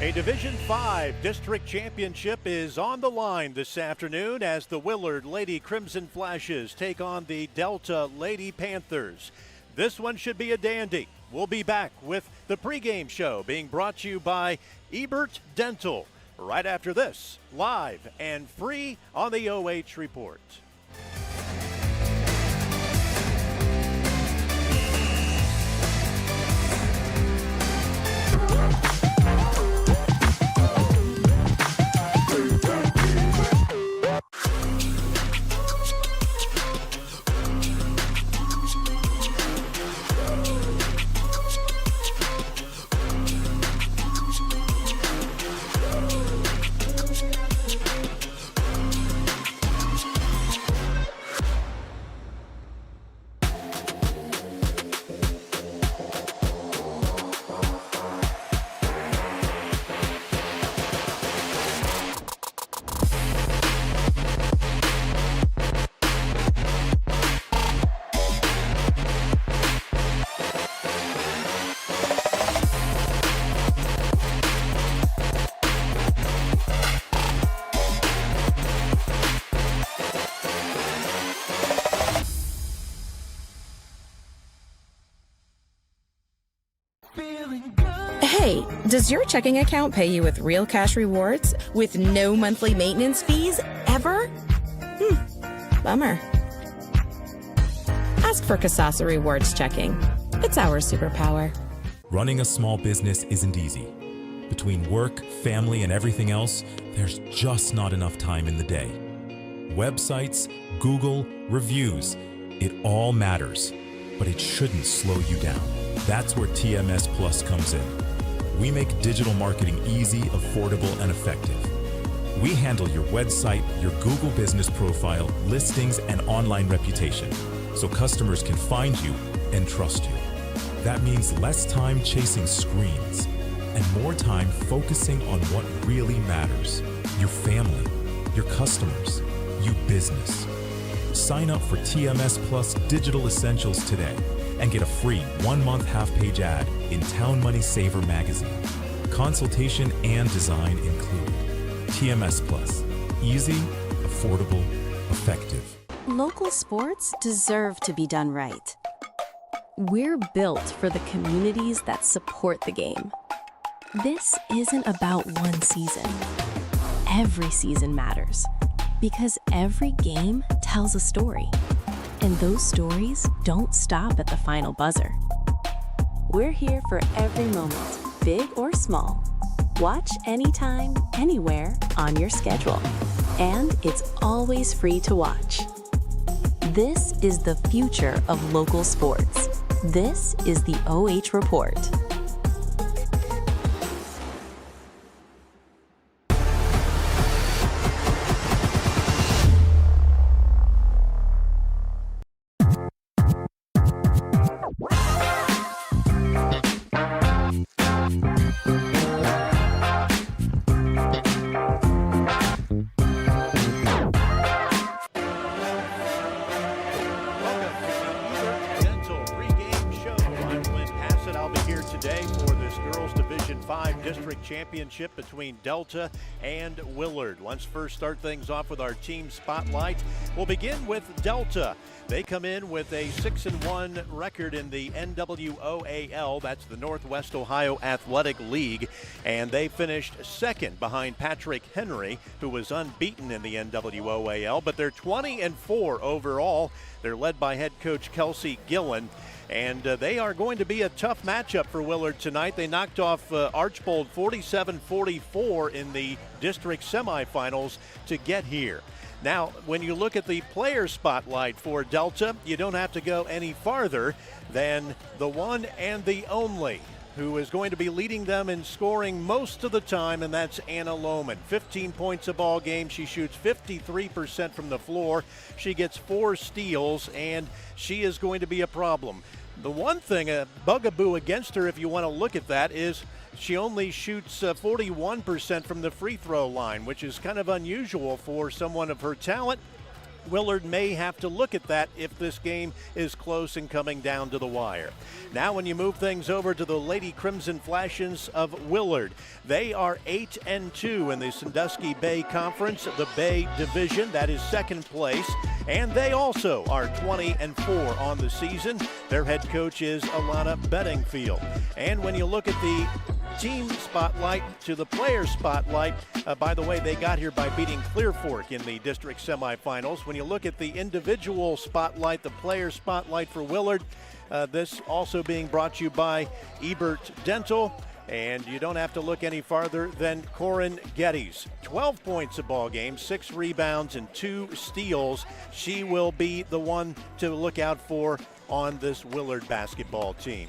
A Division 5 district championship is on the line this afternoon as the Willard Lady Crimson Flashes take on the Delta Lady Panthers. This one should be a dandy. We'll be back with the pregame show being brought to you by Ebert Dental right after this, live and free on the OH Report. Hey, does your checking account pay you with real cash rewards with no monthly maintenance fees ever? Bummer. Ask for Kasasa Rewards Checking. It's our superpower. Running a small business isn't easy. Between work, family, and everything else, there's just not enough time in the day. Websites, Google, reviews, it all matters, but it shouldn't slow you down. That's where TMS Plus comes in. We make digital marketing easy, affordable, and effective. We handle your website, your Google business profile, listings, and online reputation, so customers can find you and trust you. That means less time chasing screens and more time focusing on what really matters: your family, your customers, you business. Sign up for TMS Plus Digital Essentials today and get a free 1-month half-page ad in Town Money Saver magazine. Consultation and design included. TMS Plus. Easy, affordable, effective. Local sports deserve to be done right. We're built for the communities that support the game. This isn't about one season. Every season matters because every game tells a story. And those stories don't stop at the final buzzer. We're here for every moment, big or small. Watch anytime, anywhere, on your schedule. And it's always free to watch. This is the future of local sports. This is the OH Report. Championship between Delta and Willard. Let's first start things off with our team spotlight. We'll begin with Delta. They come in with a 6-1 record in the NWOAL. That's the Northwest Ohio Athletic League. And they finished second behind Patrick Henry, who was unbeaten in the NWOAL. But they're 20-4 overall. They're led by head coach Kelsey Gillen. And they are going to be a tough matchup for Willard tonight. They knocked off Archbold 47-44 in the district semifinals to get here. Now, when you look at the player spotlight for Delta, you don't have to go any farther than the one and the only who is going to be leading them in scoring most of the time, and that's Anna Lohman. 15 points a ball game. She shoots 53% from the floor. She gets 4 steals, and she is going to be a problem. The one thing, a bugaboo against her, if you want to look at that, is she only shoots 41% from the free throw line, which is kind of unusual for someone of her talent. Willard may have to look at that if this game is close and coming down to the wire. Now when you move things over to the Lady Crimson Flashes of Willard, they are 8-2 in the Sandusky Bay Conference, the Bay Division. That is second place. And they also are 20-4 on the season. Their head coach is Alana Bedingfield. And when you look at the team spotlight to the player spotlight, by the way, they got here by beating Clear Fork in the district semifinals. When you look at the individual spotlight, the player spotlight for Willard, this also being brought to you by Ebert Dental. And you don't have to look any farther than Koorsen Geddes. 12 points a ball game, 6 rebounds and 2 steals. She will be the one to look out for on this Willard basketball team.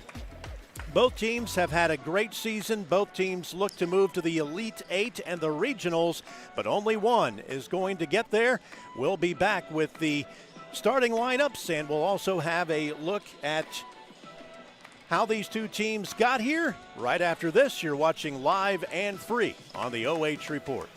Both teams have had a great season. Both teams look to move to the Elite Eight and the regionals, but only one is going to get there. We'll be back with the starting lineups, and we'll also have a look at how these two teams got here. Right after this, you're watching live and free on the OH Report.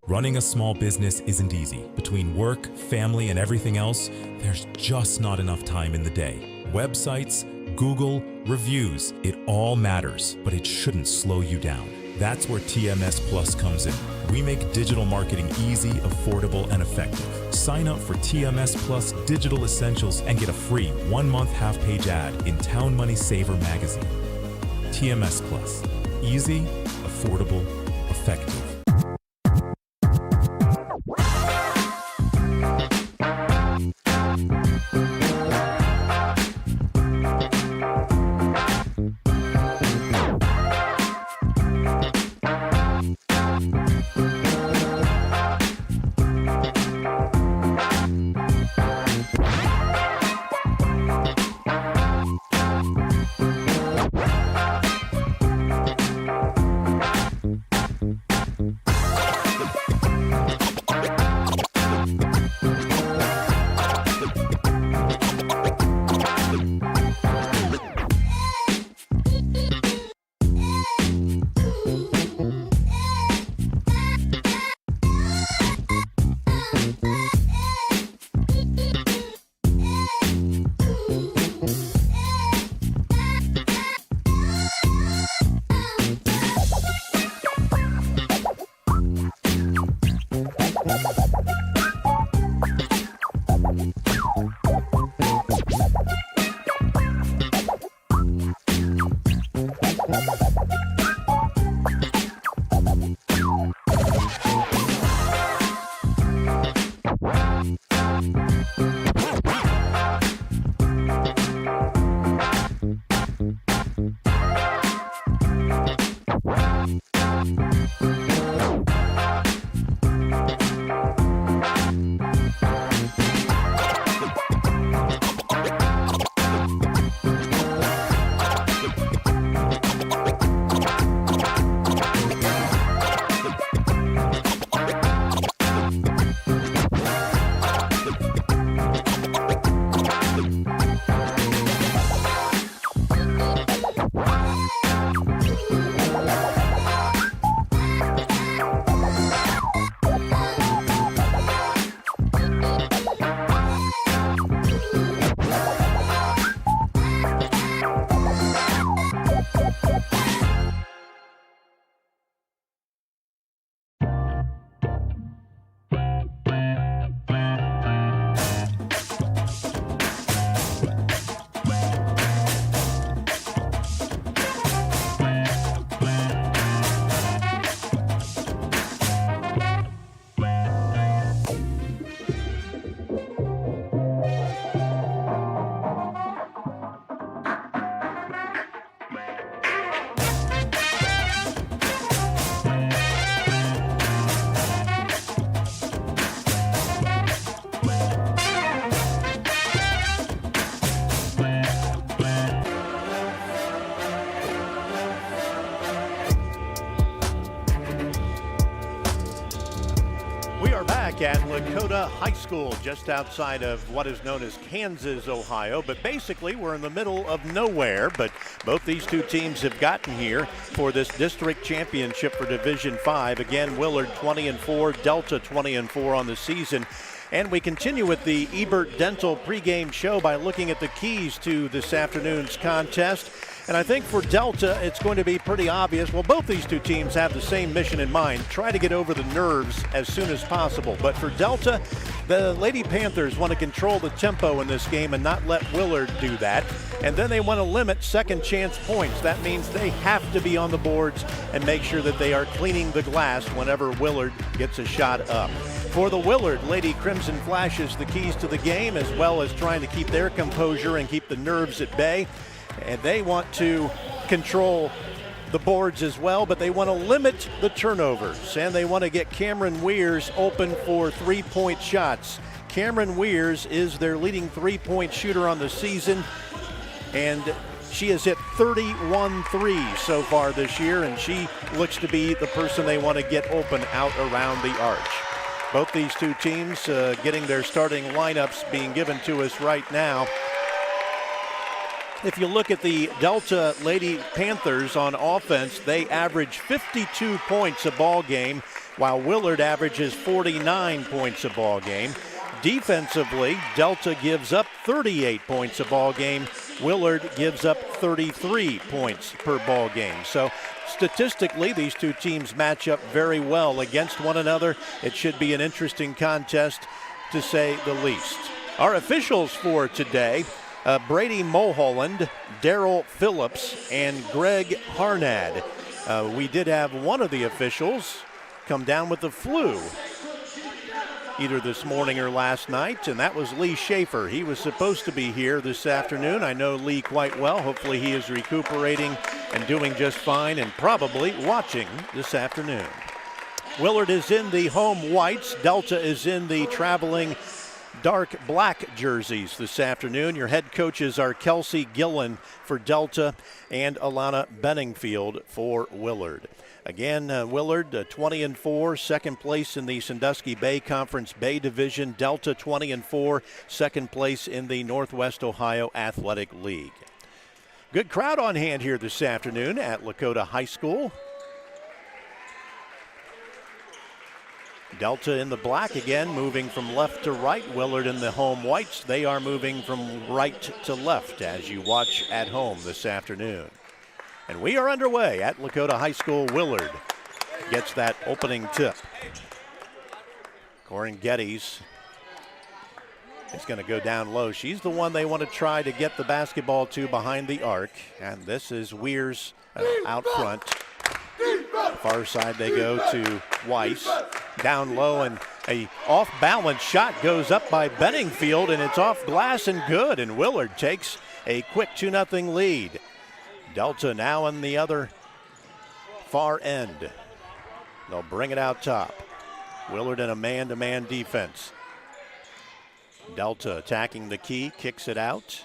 Running a small business isn't easy. Between work, family, and everything else, there's just not enough time in the day. Websites, Google, reviews, it all matters, but it shouldn't slow you down. That's where TMS Plus comes in. We make digital marketing easy, affordable, and effective. Sign up for TMS Plus Digital Essentials and get a free 1-month half-page ad in Town Money Saver magazine. TMS Plus. Easy, affordable, effective. are back at Lakota High School, just outside of what is known as Kansas, Ohio. But basically, we're in the middle of nowhere. But both these two teams have gotten here for this district championship for Division 5. Again, Willard 20-4, Delta 20-4 on the season. And we continue with the Ebert Dental pregame show by looking at the keys to this afternoon's contest. And I think for Delta, it's going to be pretty obvious. Well, both these two teams have the same mission in mind, try to get over the nerves as soon as possible. But for Delta, the Lady Panthers want to control the tempo in this game and not let Willard do that. And then they want to limit second chance points. That means they have to be on the boards and make sure that they are cleaning the glass whenever Willard gets a shot up. For the Willard Lady Crimson Flashes, the keys to the game, as well as trying to keep their composure and keep the nerves at bay. And they want to control the boards as well, but they want to limit the turnovers. And they want to get Cameron Weirs open for three-point shots. Cameron Weirs is their leading three-point shooter on the season, and she has hit 31 threes so far this year, and she looks to be the person they want to get open out around the arch. Both these two teams getting their starting lineups being given to us right now. If you look at the Delta Lady Panthers on offense, they average 52 points a ball game, while Willard averages 49 points a ball game. Defensively, Delta gives up 38 points a ball game. Willard gives up 33 points per ball game. So statistically, these two teams match up very well against one another. It should be an interesting contest, to say the least. Our officials for today: Brady Mulholland, Daryl Phillips, and Greg Harnad. We did have one of the officials come down with the flu either this morning or last night, and that was Lee Schaefer. He was supposed to be here this afternoon. I know Lee quite well. Hopefully he is recuperating and doing just fine and probably watching this afternoon. Willard is in the home whites. Delta is in the traveling dark black jerseys this afternoon. Your head coaches are Kelsey Gillen for Delta and Alana Benningfield for Willard. Again, Willard 20-4, second place in the Sandusky Bay Conference Bay Division. Delta 20-4, second place in the Northwest Ohio Athletic League. Good crowd on hand here this afternoon at Lakota High School. Delta in the black again, moving from left to right. Willard in the home whites. They are moving from right to left as you watch at home this afternoon. And we are underway at Lakota High School. Willard gets that opening tip. Corin Geddes is going to go down low. She's the one they want to try to get the basketball to behind the arc. And this is Weirs out front. Far side they go to Weiss. Down low, and a off-balance shot goes up by Benningfield, and it's off glass and good. And Willard takes a quick 2-0 lead. Delta now on the other far end. They'll bring it out top. Willard in a man-to-man defense. Delta attacking the key, kicks it out.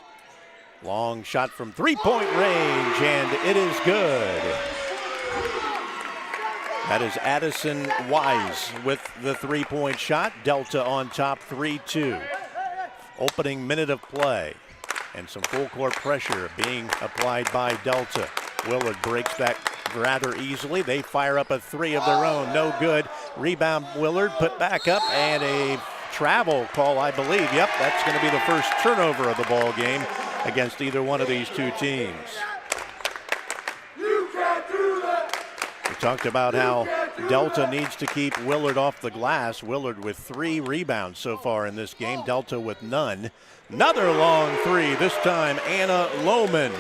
Long shot from three-point range, and it is good. That is Addison Wise with the three-point shot. Delta on top 3-2. Opening minute of play. And some full court pressure being applied by Delta. Willard breaks that rather easily. They fire up a three of their own. No good. Rebound Willard put back up, and a travel call, I believe. Yep, that's going to be the first turnover of the ball game against either one of these two teams. We talked about how Delta needs to keep Willard off the glass. Willard with 3 rebounds so far in this game. Delta with none. Another long three, this time Anna Lohman.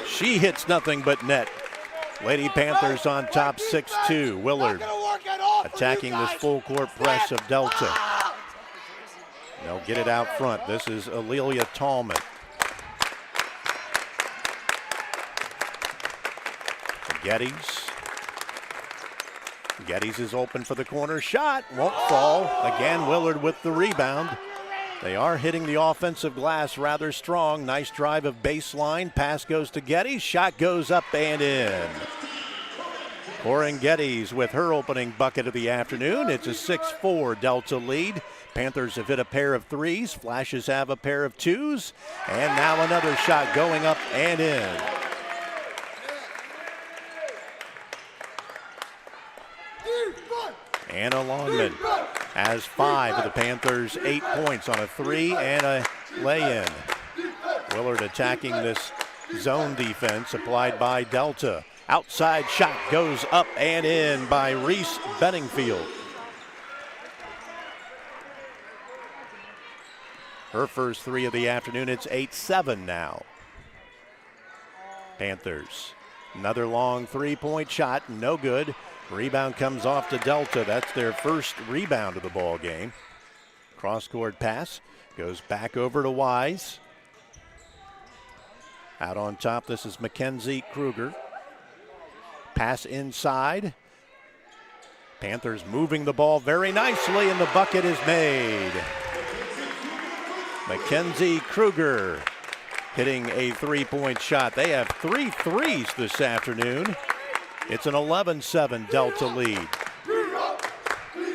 She hits nothing but net. Lady Panthers on top 6-2. Willard attacking this full court press of Delta. They'll get it out front. This is Alelia Tallman. Geddes. Geddes is open for the corner shot. Won't fall. Again, Willard with the rebound. They are hitting the offensive glass rather strong. Nice drive of baseline. Pass goes to Geddes. Shot goes up and in. Koorsen Geddes with her opening bucket of the afternoon. It's a 6-4 Delta lead. Panthers have hit a pair of threes. Flashes have a pair of twos. And now another shot going up and in. Anna Longman has 5 of the Panthers' 8 points on a 3 and a lay-in. Willard attacking this zone defense applied by Delta. Outside shot goes up and in by Reese Bedingfield. Her first 3 of the afternoon. It's 8-7 now. Panthers. Another long 3-point shot, no good. Rebound comes off to Delta. That's their first rebound of the ball game. Cross-court pass goes back over to Wise. Out on top, this is Mackenzie Kruger. Pass inside. Panthers moving the ball very nicely, and the bucket is made. Mackenzie Kruger hitting a 3-point shot. They have 3 threes this afternoon. It's an 11-7 Delta lead.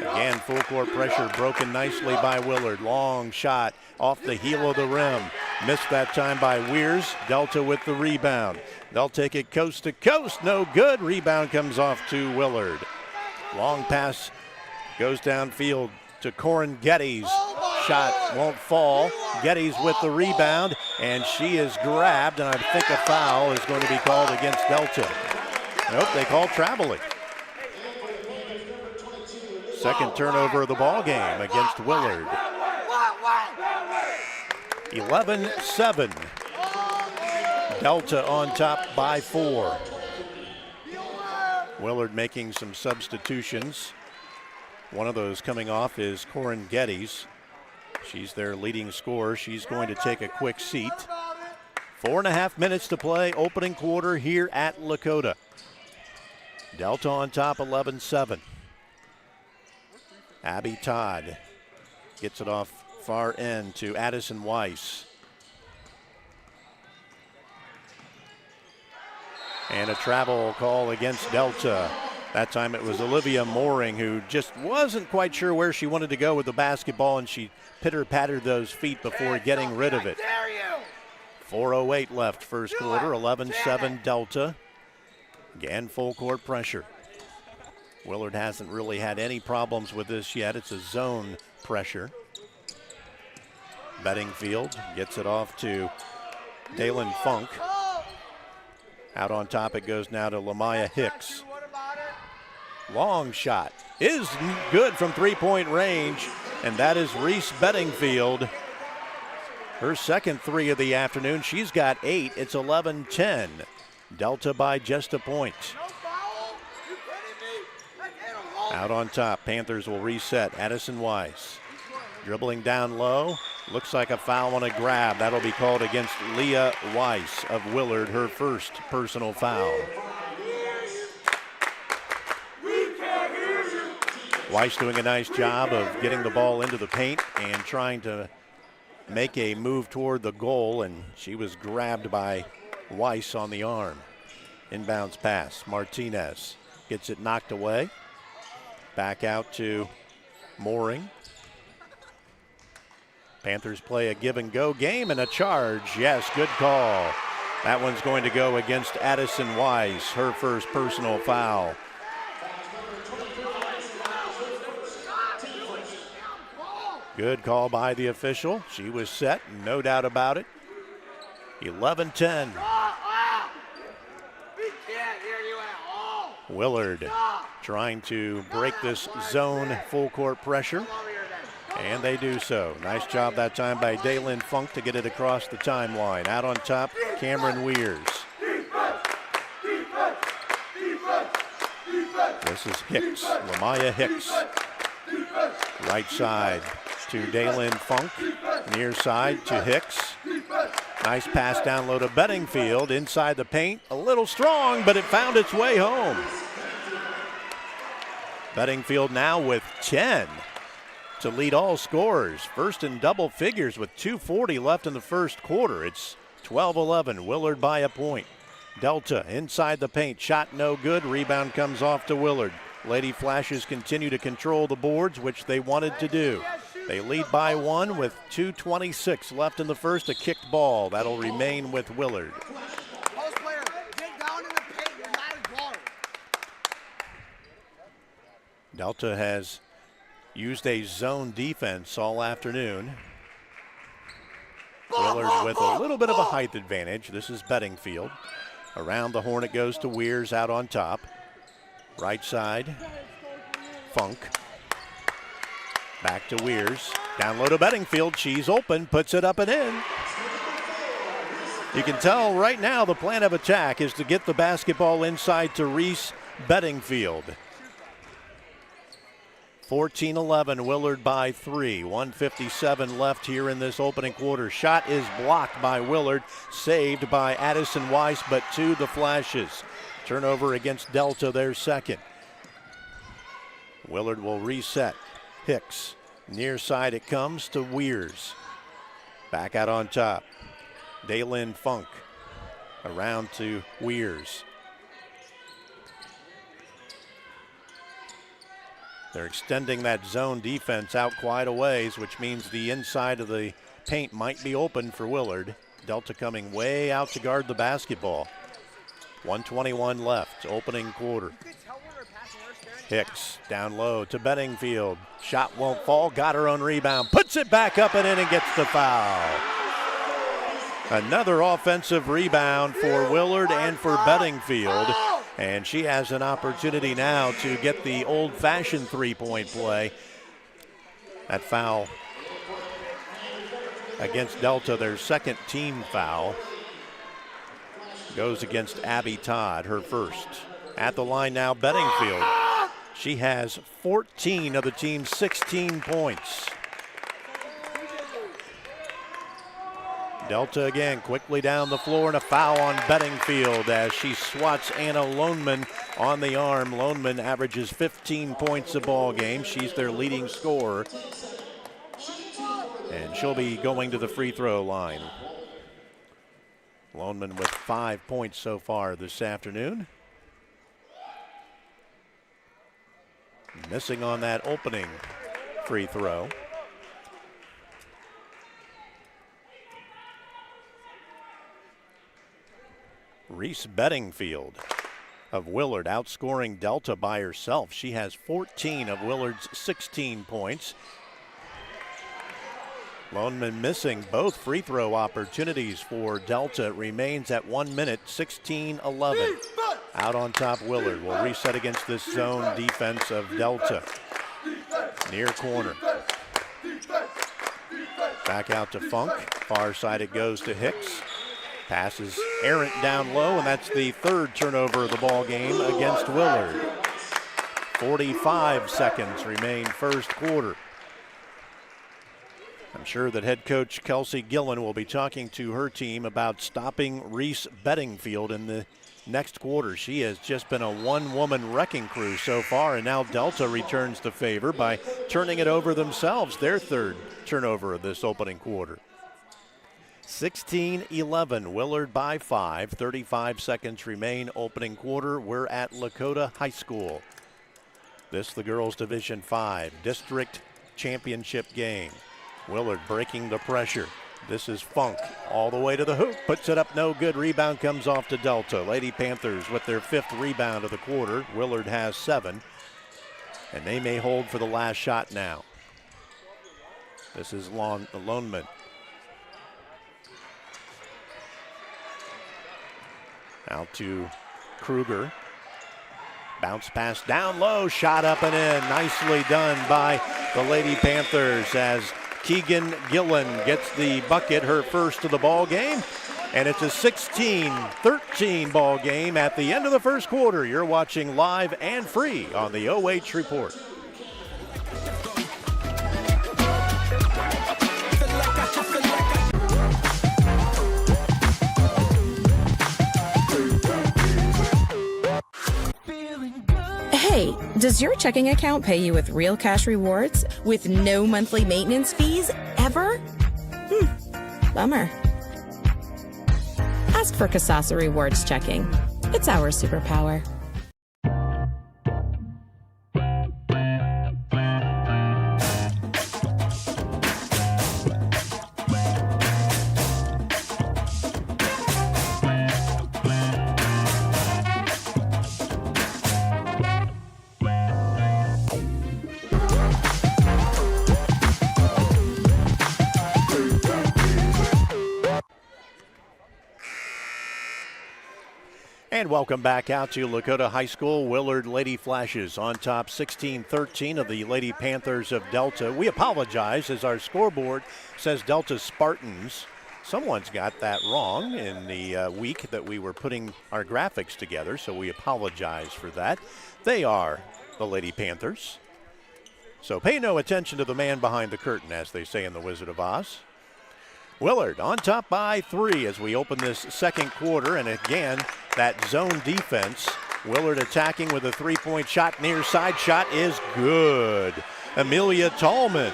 Again, full court pressure broken nicely by Willard. Long shot off the heel of the rim. Missed that time by Weirs. Delta with the rebound. They'll take it coast to coast. No good. Rebound comes off to Willard. Long pass goes downfield to Koorsen Geddes. Shot won't fall. Geddes with the rebound, and she is grabbed, and I think a foul is going to be called against Delta. Nope, they call traveling. Second turnover of the ball game against Willard. 11-7. Delta on top by 4. Willard making some substitutions. One of those coming off is Koorsen Geddes. She's their leading scorer. She's going to take a quick seat. 4.5 minutes to play, opening quarter here at Lakota. Delta on top, 11-7. Abby Todd gets it off far end to Addison Weiss. And a travel call against Delta. That time it was Olivia Mooring, who just wasn't quite sure where she wanted to go with the basketball, and she pitter-pattered those feet before getting rid of it. 4:08 left first quarter, 11-7 Delta. Again, full court pressure. Willard hasn't really had any problems with this yet. It's a zone pressure. Bedingfield gets it off to Dalen Funk. Out on top it goes now to Lamaya Hicks. Long shot is good from 3-point range, and that is Reese Bedingfield. Her second 3 of the afternoon. She's got 8. It's 11-10. Delta by just a point. Out on top, Panthers will reset. Addison Weiss dribbling down low. Looks like a foul on a grab. That'll be called against Leah Weiss of Willard, her first personal foul. Weiss doing a nice job of getting the ball into the paint and trying to make a move toward the goal, and she was grabbed by Weiss on the arm. Inbounds pass. Martinez gets it knocked away. Back out to Mooring. Panthers play a give-and-go game and a charge. Yes, good call. That one's going to go against Addison Weiss, her first personal foul. Good call by the official. She was set, no doubt about it. 11-10. Willard trying to break this zone full court pressure, and they do so. Nice job that time by Dalen Funk to get it across the timeline. Out on top, Cameron Weirs. This is Hicks, Lamaya Hicks. Right side to Dalen Funk, near side to Hicks. Nice pass down low to Bedingfield, inside the paint. A little strong, but it found its way home. Bedingfield now with 10 to lead all scorers. First in double figures with 2:40 left in the first quarter. It's 12-11, Willard by a point. Delta inside the paint. Shot no good. Rebound comes off to Willard. Lady Flashes continue to control the boards, which they wanted to do. They lead by 1 with 2:26 left in the first. A kicked ball. That'll remain with Willard. Delta has used a zone defense all afternoon. Willard with a little bit of a height advantage. This is Bedingfield. Around the horn it goes to Weirs out on top. Right side, Funk. Back to Weirs. Down low to Bedingfield. She's open, puts it up and in. You can tell right now the plan of attack is to get the basketball inside to Reese Bedingfield. 14-11, Willard by 3. 1:57 left here in this opening quarter. Shot is blocked by Willard, saved by Addison Weiss, but to the Flashes. Turnover against Delta, their second. Willard will reset. Hicks, near side it comes to Weirs. Back out on top. Daylin Funk, around to Weirs. They're extending that zone defense out quite a ways, which means the inside of the paint might be open for Willard. Delta coming way out to guard the basketball. 1:21 left, opening quarter. Hicks down low to Bedingfield. Shot won't fall, got her own rebound, puts it back up and in and gets the foul. Another offensive rebound for Willard and for Bedingfield. And she has an opportunity now to get the old-fashioned three-point play. That foul against Delta, their second team foul, goes against Abby Todd, her first. At the line now, Bedingfield. She has 14 of the team's 16 points. Delta again quickly down the floor, and a foul on Bedingfield as she swats Anna Loneman on the arm. Loneman averages 15 points a ball game. She's their leading scorer, and she'll be going to the free throw line. Loneman with 5 points so far this afternoon. Missing on that opening free throw. Reese Bedingfield of Willard outscoring Delta by herself. She has 14 of Willard's 16 points. Loneman missing both free throw opportunities for Delta. It remains at 1 minute, 16-11. Out on top, Willard will reset against this zone defense of Delta. Near corner. Back out to Funk. Far side it goes to Hicks. Passes errant down low, and that's the third turnover of the ball game against Willard. 45 seconds remain first quarter. I'm sure that head coach Kelsey Gillen will be talking to her team about stopping Reese Bedingfield in the next quarter. She has just been a one-woman wrecking crew so far, and now Delta returns the favor by turning it over themselves, their third turnover of this opening quarter. 16-11, Willard by 5. 35 seconds remain opening quarter. We're at Lakota High School. This the girls Division 5 district championship game. Willard breaking the pressure. This is Funk all the way to the hoop. Puts it up no good. Rebound comes off to Delta. Lady Panthers with their 5th rebound of the quarter. Willard has 7. And they may hold for the last shot now. This is Loneman. Out to Kruger. Bounce pass down low, shot up and in. Nicely done by the Lady Panthers as Keegan Gillen gets the bucket, her first of the ball game. And it's a 16-13 ball game at the end of the first quarter. You're watching live and free on the OH Report. Hey, does your checking account pay you with real cash rewards with no monthly maintenance fees ever? Bummer. ask for Kasasa Rewards checking. It's our superpower. And welcome back out to Lakota High School. Willard Lady Flashes on top 16-13 of the Lady Panthers of Delta. We apologize as our scoreboard says Delta Spartans. Someone's got that wrong in the week that we were putting our graphics together, so we apologize for that. They are the Lady Panthers. So pay no attention to the man behind the curtain, as they say in The Wizard of Oz. Willard on top by 3 as we open this second quarter, and again, that zone defense. Willard attacking with a three-point shot. Near side shot is good. Amelia Tallman,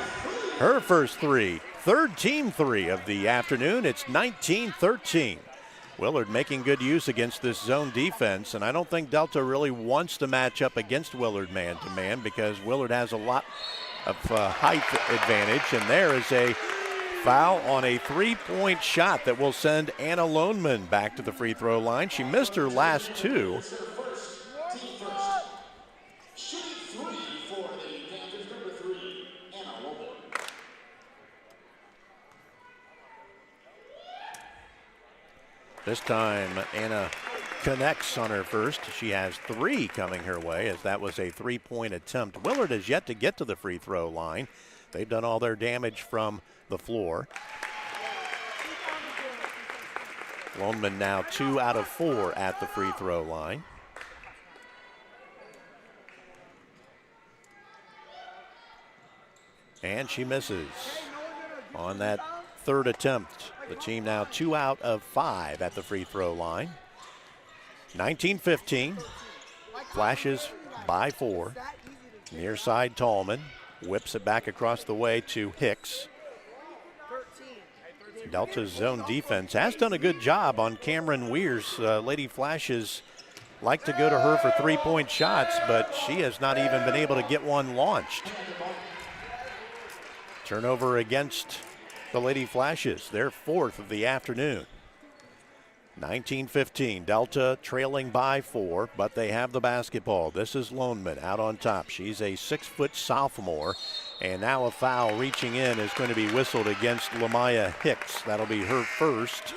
her first three. Third team three of the afternoon. It's 19-13. Willard making good use against this zone defense, and I don't think Delta really wants to match up against Willard man-to-man because Willard has a lot of height advantage, and there is a foul on a three-point shot that will send Anna Loneman back to the free throw line. She missed her last two. This time Anna connects on her first. She has 3 coming her way as that was a three-point attempt. Willard has yet to get to the free throw line. They've done all their damage from the floor. Loneman now 2 out of 4 at the free throw line. And she misses on that third attempt. The team now 2 out of 5 at the free throw line. 19-15. Flashes by 4. Near side Tallman whips it back across the way to Hicks. Delta's zone defense has done a good job on Cameron Weir's. Lady Flashes like to go to her for three-point shots, but she has not even been able to get one launched. Turnover against the Lady Flashes, their 4th of the afternoon. 19-15, Delta trailing by 4, but they have the basketball. This is Loneman out on top. She's a 6-foot sophomore, and now a foul reaching in is going to be whistled against Lamaya Hicks. That'll be her first.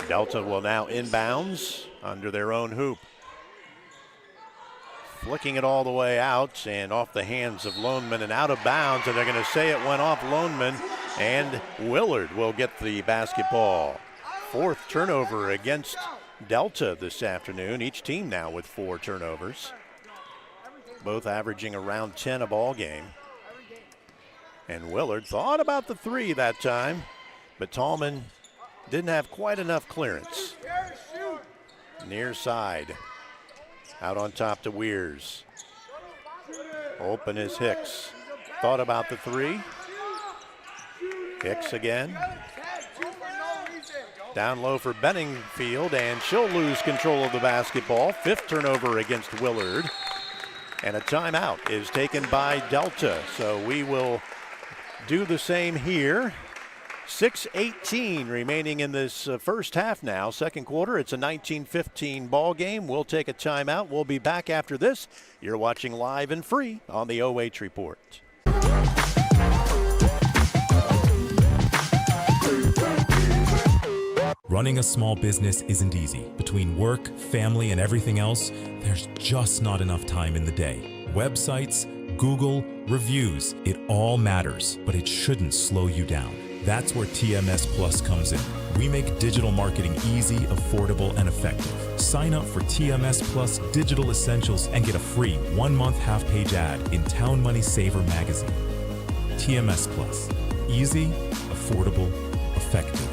Delta will now inbounds under their own hoop. Flicking it all the way out and off the hands of Loneman and out of bounds, and they're going to say it went off Loneman, and Willard will get the basketball. 4th turnover against Delta this afternoon. Each team now with 4 turnovers. Both averaging around 10 a ball game. And Willard thought about the 3 that time, but Tallman didn't have quite enough clearance. Near side. Out on top to Weirs. Open is Hicks. Thought about the 3. Hicks again. Down low for Benningfield, and she'll lose control of the basketball. 5th turnover against Willard. And a timeout is taken by Delta. So we will do the same here. 6:18 remaining in this first half now. Second quarter, it's a 19-15 ball game. We'll take a timeout. We'll be back after this. You're watching live and free on the OH Report. Running a small business isn't easy. Between work, family, and everything else, there's just not enough time in the day. Websites, Google, reviews, it all matters, but it shouldn't slow you down. That's where TMS Plus comes in. We make digital marketing easy, affordable, and effective. Sign up for TMS Plus Digital Essentials and get a free 1-month half-page ad in Town Money Saver magazine. TMS Plus. Easy, affordable, effective.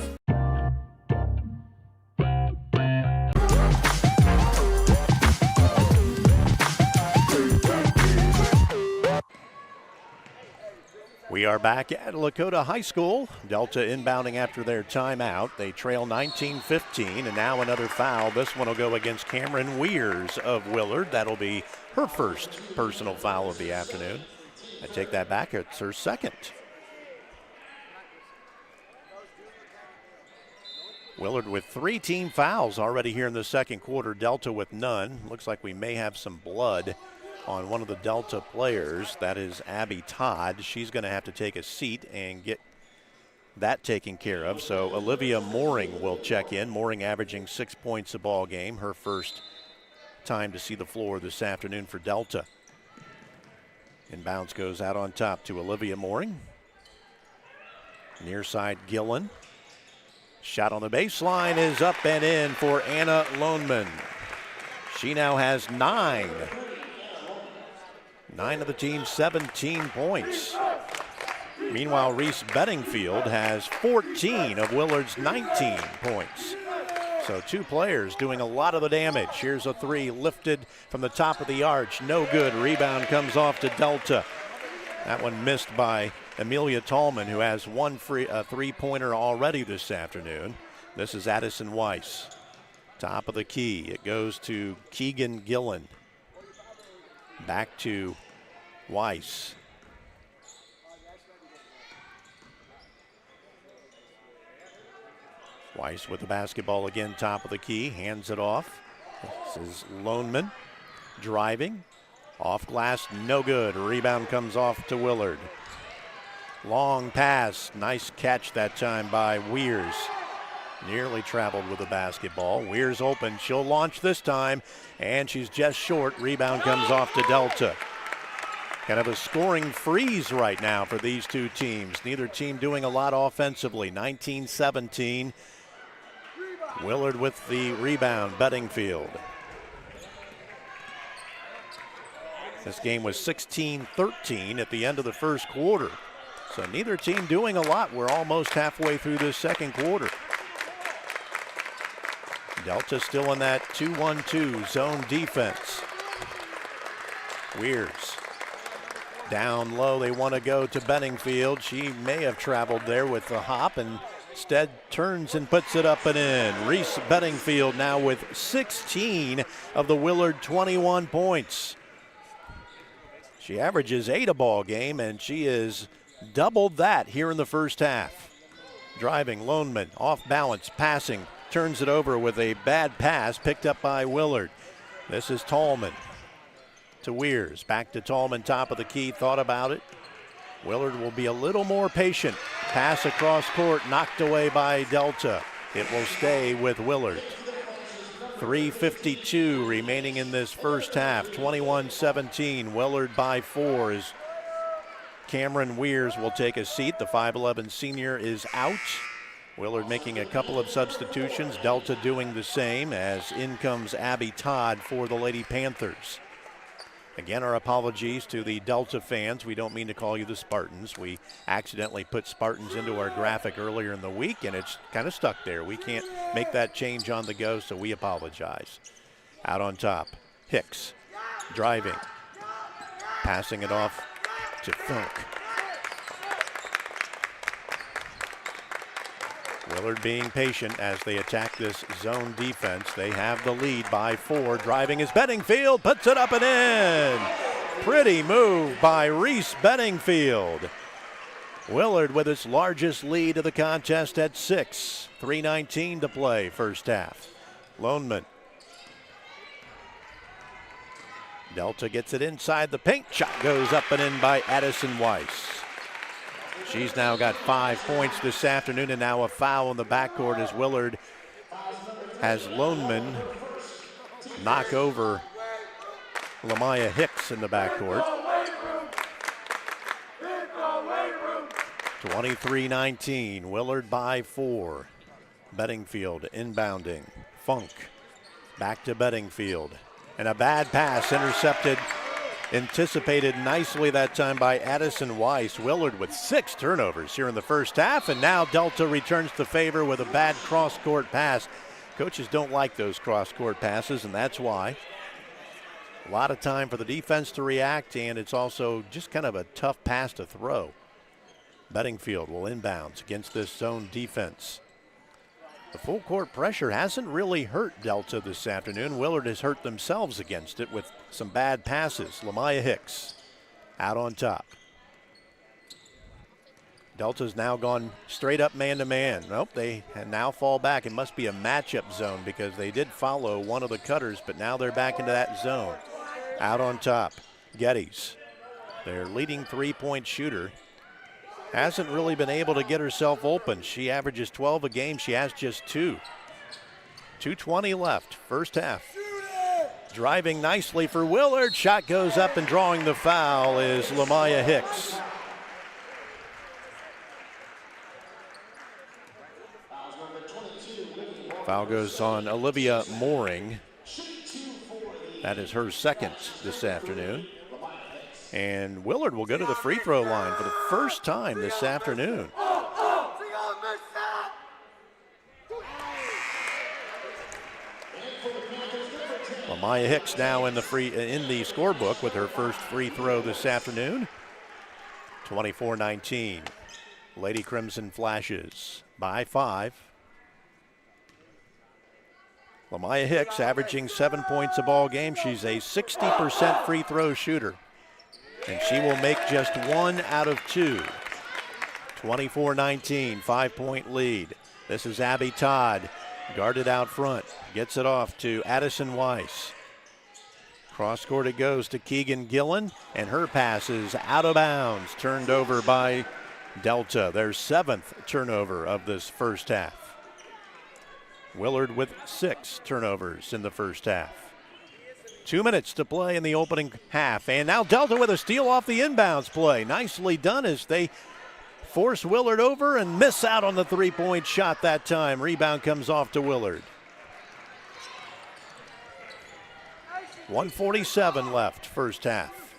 We are back at Lakota High School. Delta inbounding after their timeout. They trail 19-15, and now another foul. This one will go against Cameron Weirs of Willard. That'll be her first personal foul of the afternoon. I take that back. It's her second. Willard with 3 team fouls already here in the second quarter. Delta with none. Looks like we may have some blood on one of the Delta players. That is Abby Todd. She's going to have to take a seat and get that taken care of. So Olivia Mooring will check in. Mooring averaging 6 points a ball game. Her first time to see the floor this afternoon for Delta. Inbounds goes out on top to Olivia Mooring. Near side Gillen. Shot on the baseline is up and in for Anna Loneman. She now has 9 of the team's 17 points. Meanwhile, Reese Bedingfield has 14 of Willard's 19 points. So 2 players doing a lot of the damage. Here's a 3 lifted from the top of the arch. No good. Rebound comes off to Delta. That one missed by Amelia Tallman, who has one three-pointer already this afternoon. This is Addison Weiss. Top of the key. It goes to Keegan Gillen. Back to Weiss. Weiss with the basketball again, top of the key, hands it off. This is Loneman driving. Off glass, no good. Rebound comes off to Willard. Long pass, nice catch that time by Weirs. Nearly traveled with the basketball. Weirs open, she'll launch this time, and she's just short. Rebound comes off to Delta. Kind of a scoring freeze right now for these 2 teams. Neither team doing a lot offensively. 19-17. Willard with the rebound, Bedingfield. This game was 16-13 at the end of the first quarter. So neither team doing a lot. We're almost halfway through this second quarter. Delta still in that 2-1-2 zone defense. Weirs. Down low, they want to go to Bedingfield. She may have traveled there with the hop and instead turns and puts it up and in. Reese Bedingfield now with 16 of the Willard 21 points. She averages 8 a ball game, and she is doubled that here in the first half. Driving, Loneman, off balance, passing, turns it over with a bad pass picked up by Willard. This is Tallman to Weirs. Back to Tallman, top of the key, thought about it. Willard will be a little more patient. Pass across court, knocked away by Delta. It will stay with Willard. 3:52 remaining in this first half. 21-17. Willard by 4 as Cameron Weirs will take a seat. The 5'11 senior is out. Willard making a couple of substitutions. Delta doing the same as in comes Abby Todd for the Lady Panthers. Again, our apologies to the Delta fans. We don't mean to call you the Spartans. We accidentally put Spartans into our graphic earlier in the week, and it's kind of stuck there. We can't make that change on the go, so we apologize. Out on top, Hicks driving, passing it off to Funk. Willard being patient as they attack this zone defense. They have the lead by 4. Driving is Bedingfield, puts it up and in. Pretty move by Reese Bedingfield. Willard with its largest lead of the contest at 6. 3:19 to play first half. Loneman. Delta gets it inside the paint. Shot goes up and in by Addison Weiss. She's now got 5 points this afternoon, and now a foul in the backcourt as Willard has Loneman knock over Lamaya Hicks in the backcourt. 23-19, Willard by 4. Bedingfield inbounding. Funk back to Bedingfield. And a bad pass intercepted. Anticipated nicely that time by Addison Weiss. Willard with 6 turnovers here in the first half, and now Delta returns the favor with a bad cross-court pass. Coaches don't like those cross-court passes, and that's why. A lot of time for the defense to react, and it's also just kind of a tough pass to throw. Bedingfield will inbounds against this zone defense. The full court pressure hasn't really hurt Delta this afternoon. Willard has hurt themselves against it with some bad passes. Lamaya Hicks out on top. Delta's now gone straight up man-to-man. Nope, they now fall back. It must be a matchup zone because they did follow one of the cutters, but now they're back into that zone. Out on top, Geddes, their leading three-point shooter, hasn't really been able to get herself open. She averages 12 a game. She has just 2. 2:20 left, first half. Driving nicely for Willard. Shot goes up, and drawing the foul is Lamaya Hicks. Foul goes on Olivia Mooring. That is her second this afternoon. And Willard will go to the free throw line for the first time this afternoon. Lamaya Hicks now in the scorebook with her first free throw this afternoon. 24-19. Lady Crimson Flashes by 5. Lamaya Hicks averaging 7 points a ball game. She's a 60% free throw shooter, and she will make just 1 out of 2. 24-19, 5-point lead. This is Abby Todd, guarded out front. Gets it off to Addison Weiss. Cross court it goes to Keegan Gillen, and her pass is out of bounds, turned over by Delta, their 7th turnover of this first half. Willard with 6 turnovers in the first half. 2 minutes to play in the opening half, and now Delta with a steal off the inbounds play. Nicely done as they force Willard over and miss out on the three-point shot that time. Rebound comes off to Willard. 1:47 left, first half.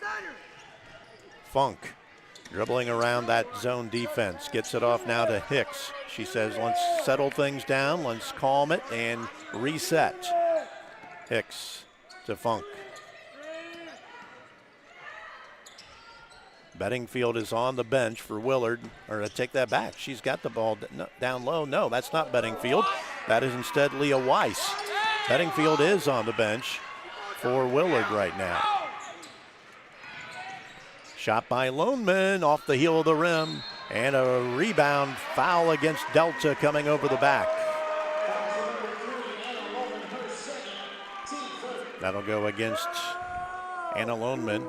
Funk dribbling around that zone defense, gets it off now to Hicks. She says, let's settle things down, let's calm it and reset. Hicks to Funk. Bedingfield is on the bench for Willard, or to take that back. She's got the ball down low. No, that's not Bedingfield. That is instead Leah Weiss. Bedingfield is on the bench for Willard right now. Shot by Loneman off the heel of the rim, and a rebound foul against Delta coming over the back. That'll go against Anna Loneman.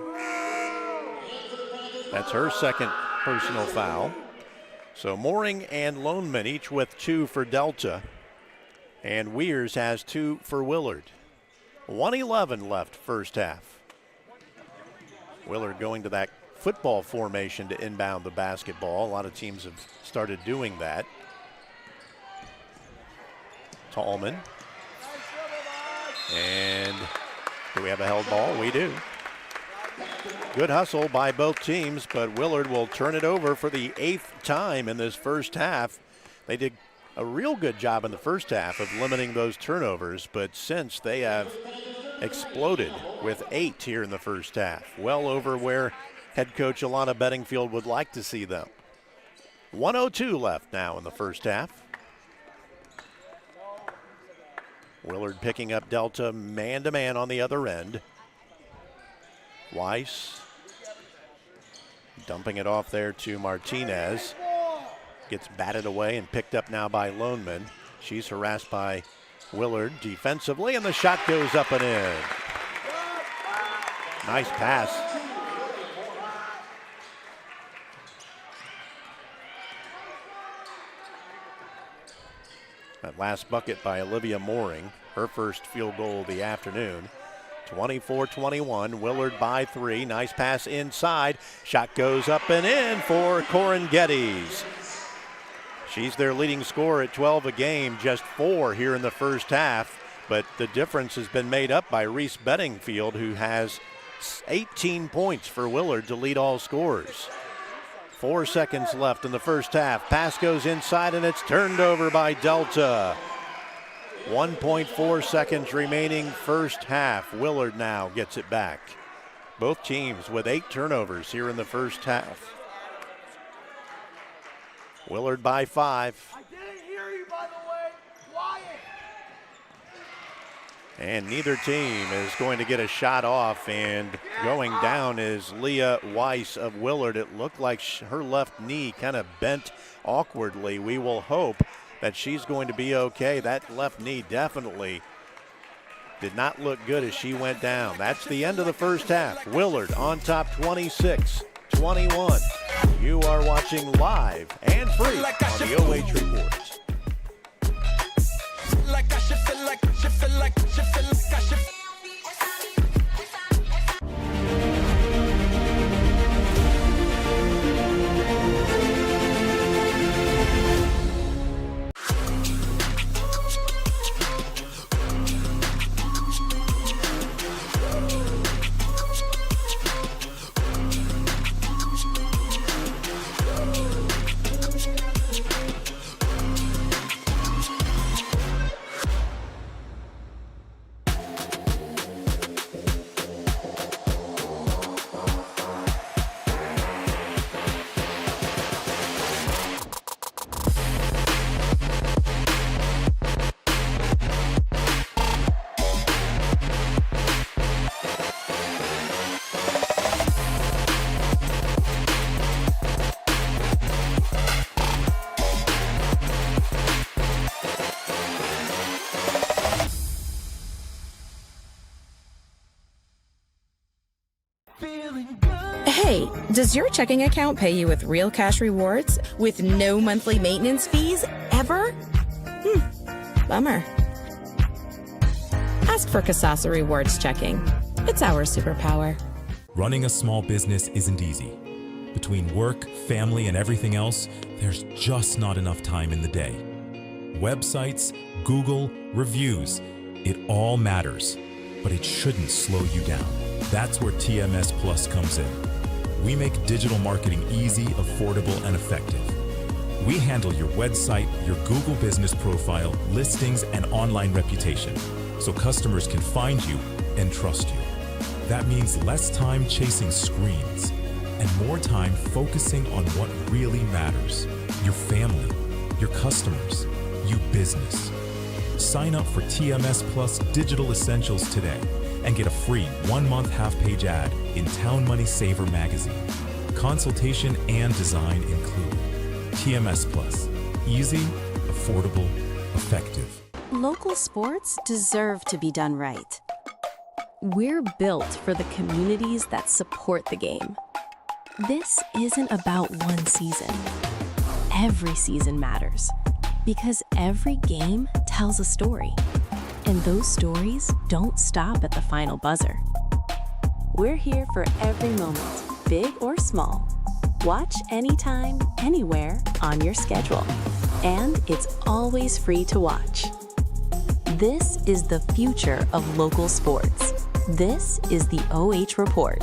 That's her second personal foul. So Mooring and Loneman each with 2 for Delta, and Weirs has 2 for Willard. 1:11 left first half. Willard going to that football formation to inbound the basketball. A lot of teams have started doing that. Tallman. And do we have a held ball? We do. Good hustle by both teams, but Willard will turn it over for the 8th time in this first half. They did a real good job in the first half of limiting those turnovers, but since they have exploded with 8 here in the first half, well over where head coach Alana Bedingfield would like to see them. 1:02 left now in the first half. Willard picking up Delta man-to-man on the other end. Weiss dumping it off there to Martinez. Gets batted away and picked up now by Loneman. She's harassed by Willard defensively, and the shot goes up and in. Nice pass. That last bucket by Olivia Mooring, her first field goal of the afternoon. 24-21, Willard by 3. Nice pass inside. Shot goes up and in for Koorsen Geddes. She's their leading scorer at 12 a game, just 4 here in the first half. But the difference has been made up by Reese Bedingfield, who has 18 points for Willard to lead all scorers. 4 seconds left in the first half. Pass goes inside and it's turned over by Delta. 1.4 seconds remaining first half. Willard now gets it back. Both teams with 8 turnovers here in the first half. Willard by 5. I didn't hear you, by the way. Quiet. And neither team is going to get a shot off, and going down is Leah Weiss of Willard. It looked like her left knee kind of bent awkwardly. We will hope that she's going to be okay. That left knee definitely did not look good as she went down. That's the end of the first half. Willard on top 26-21. You are watching live and free on the OH Report. Hey, does your checking account pay you with real cash rewards with no monthly maintenance fees ever? Bummer. Ask for Kasasa Rewards Checking. It's our superpower. Running a small business isn't easy. Between work, family, and everything else, there's just not enough time in the day. Websites, Google, reviews, it all matters, but it shouldn't slow you down. That's where TMS Plus comes in. We make digital marketing easy, affordable, and effective. We handle your website, your Google business profile, listings, and online reputation, so customers can find you and trust you. That means less time chasing screens and more time focusing on what really matters: your family, your customers, you business. Sign up for TMS Plus Digital Essentials today and get a free 1-month half-page ad in Town Money Saver magazine. Consultation and design included. TMS Plus. Easy, affordable, effective. Local sports deserve to be done right. We're built for the communities that support the game. This isn't about one season. Every season matters, because every game tells a story. And those stories don't stop at the final buzzer. We're here for every moment, big or small. Watch anytime, anywhere, on your schedule. And it's always free to watch. This is the future of local sports. This is the OH Report.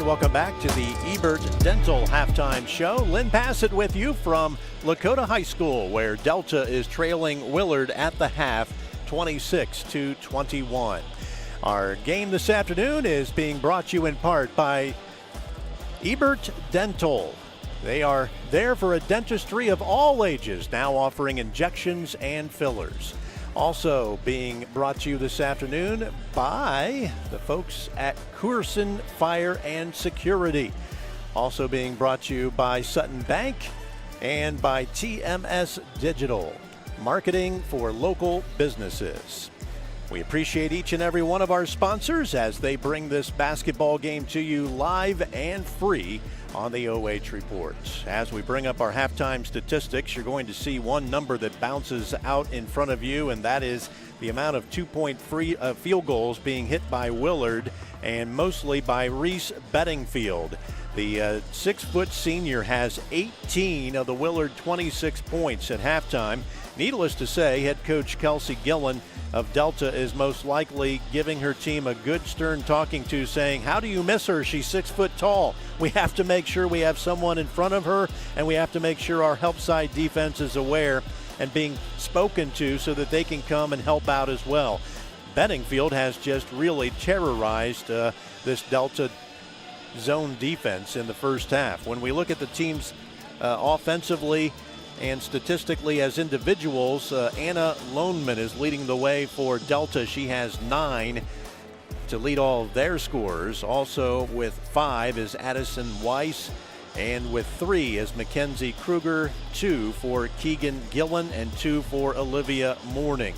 welcome back to the Ebert Dental Halftime Show. Lynn Passet with you from Lakota High School, where Delta is trailing Willard at the half, 26-21. Our game this afternoon is being brought to you in part by Ebert Dental. They are there for a dentistry of all ages, now offering injections and fillers. Also being brought to you this afternoon by the folks at Koorsen Fire and Security. Also being brought to you by Sutton Bank and by TMS Digital, marketing for local businesses. We appreciate each and every one of our sponsors as they bring this basketball game to you live and free on the OH Report. As we bring up our halftime statistics, you're going to see one number that bounces out in front of you, and that is the amount of two-point field goals being hit by Willard, and mostly by Reese Bedingfield. The 6-foot senior has 18 of the Willard 26 points at halftime. Needless to say, head coach Kelsey Gillen of Delta is most likely giving her team a good stern talking to, saying, how do you miss her? She's 6 foot tall. We have to make sure we have someone in front of her, and we have to make sure our help side defense is aware and being spoken to so that they can come and help out as well. Bedingfield has just really terrorized this Delta zone defense in the first half. When we look at the teams offensively and statistically as individuals, Anna Loneman is leading the way for Delta. She has 9 to lead all of their scorers. Also with 5 is Addison Weiss, and with 3 is Mackenzie Kruger, 2 for Keegan Gillen, and 2 for Olivia Morning.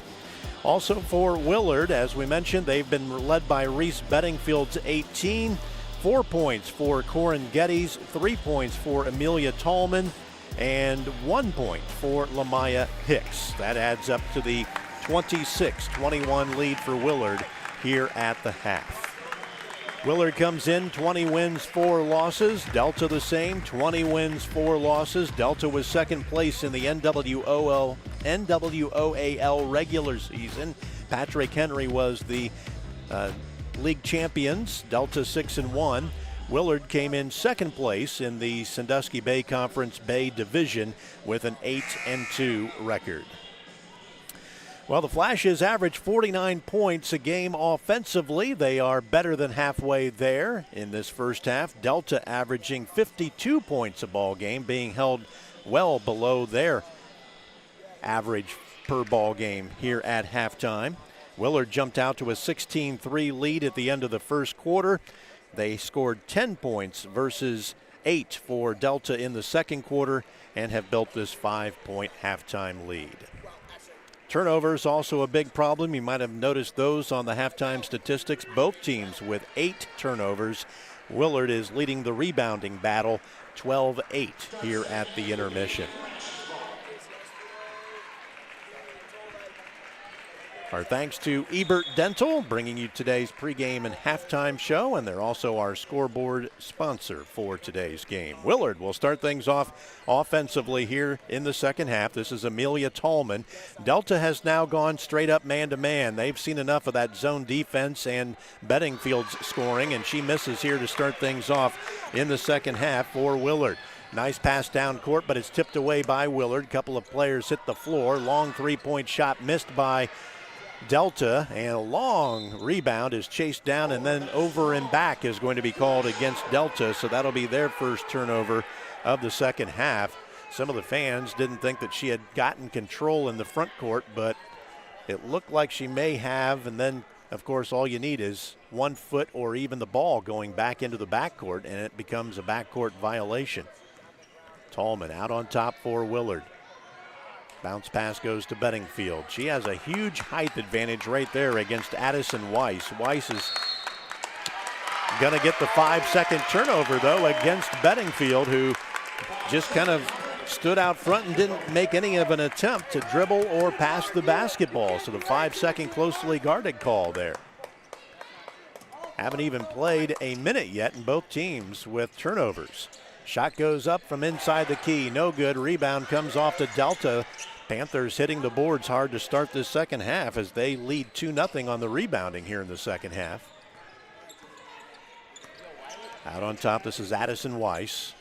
Also for Willard, as we mentioned, they've been led by Reese Bedingfield's 18, 4 points for Corin Geddes, 3 points for Amelia Tallman, and 1 point for Lamaya Hicks. That adds up to the 26-21 lead for Willard here at the half. Willard comes in 20 wins, 4 losses. Delta the same, 20 wins, 4 losses. Delta was second place in the NWOAL regular season. Patrick Henry was the league champions. Delta 6-1. Willard came in second place in the Sandusky Bay Conference Bay Division with an 8-2 record. Well, the Flashes average 49 points a game offensively. They are better than halfway there in this first half. Delta averaging 52 points a ball game, being held well below their average per ball game here at halftime. Willard jumped out to a 16-3 lead at the end of the first quarter. They scored 10 points versus 8 for Delta in the second quarter and have built this 5-point halftime lead. Turnovers also a big problem. You might have noticed those on the halftime statistics. Both teams with 8 turnovers. Willard is leading the rebounding battle, 12-8 here at the intermission. Our thanks to Ebert Dental, bringing you today's pregame and halftime show, and they're also our scoreboard sponsor for today's game. Willard will start things off offensively here in the second half. This is Amelia Tallman. Delta has now gone straight up man-to-man. They've seen enough of that zone defense and Bedingfield's scoring, and she misses here to start things off in the second half for Willard. Nice pass down court, but it's tipped away by Willard. Couple of players hit the floor. Long three-point shot missed by Delta, and a long rebound is chased down, and then over and back is going to be called against Delta, so that'll be their first turnover of the second half. Some of the fans didn't think that she had gotten control in the front court, but it looked like she may have, and then of course all you need is 1 foot or even the ball going back into the backcourt, and it becomes a backcourt violation. Tallman out on top for Willard. Bounce pass goes to Bedingfield. She has a huge height advantage right there against Addison Weiss. Weiss is going to get the 5-second turnover, though, against Bedingfield, who just kind of stood out front and didn't make any of an attempt to dribble or pass the basketball. So the 5-second closely guarded call there. Haven't even played a minute yet in both teams with turnovers. Shot goes up from inside the key. No good. Rebound comes off to Delta. Panthers hitting the boards hard to start this second half as they lead 2-0 on the rebounding here in the second half. Out on top, this is Addison Weiss.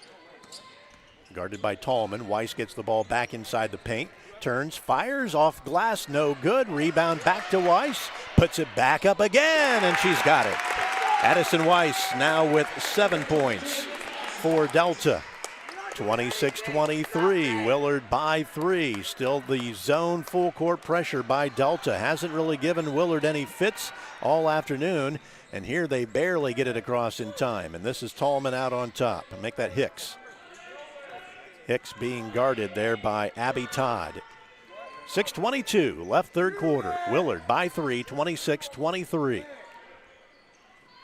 Guarded by Tallman. Weiss gets the ball back inside the paint. Turns, fires off glass, no good. Rebound back to Weiss. Puts it back up again, and she's got it. Addison Weiss now with 7 points for Delta. 26-23, Willard by 3. Still the zone full court pressure by Delta. Hasn't really given Willard any fits all afternoon, and here they barely get it across in time. And this is Tallman out on top. Make that Hicks. Hicks being guarded there by Abby Todd. 6:22 left third quarter. Willard by 3, 26-23.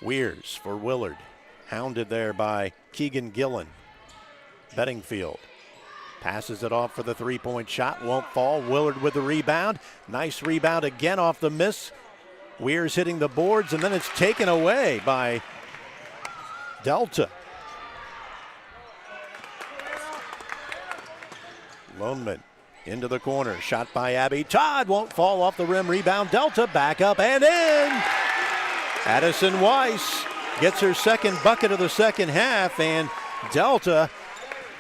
Weirs for Willard. Hounded there by Keegan Gillen. Bedingfield passes it off for the three-point shot. Won't fall. Willard with the rebound. Nice rebound again off the miss. Weirs hitting the boards, and then it's taken away by Delta. Loneman into the corner. Shot by Abby Todd. Won't fall off the rim. Rebound Delta. Back up and in. Addison Weiss gets her second bucket of the second half, and Delta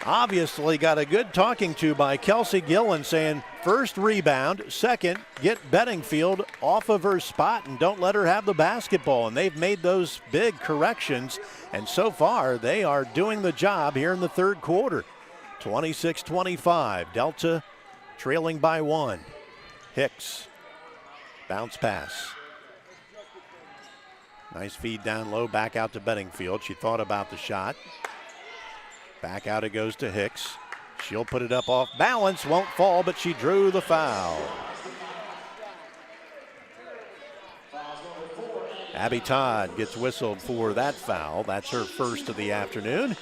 obviously got a good talking to by Kelsey Gillen, saying first rebound, second, get Bedingfield off of her spot and don't let her have the basketball. And they've made those big corrections, and so far they are doing the job here in the third quarter. 26-25, Delta trailing by 1. Hicks, bounce pass. Nice feed down low, back out to Bedingfield. She thought about the shot. Back out it goes to Hicks. She'll put it up off balance, won't fall, but she drew the foul. Abby Todd gets whistled for that foul. That's her first of the afternoon.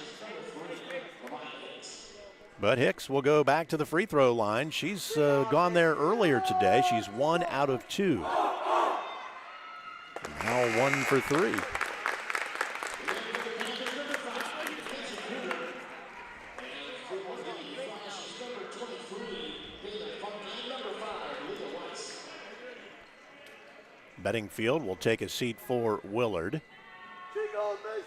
But Hicks will go back to the free throw line. She's gone there earlier today. She's 1 out of 2. Now 1 for 3. Bedingfield will take a seat for Willard.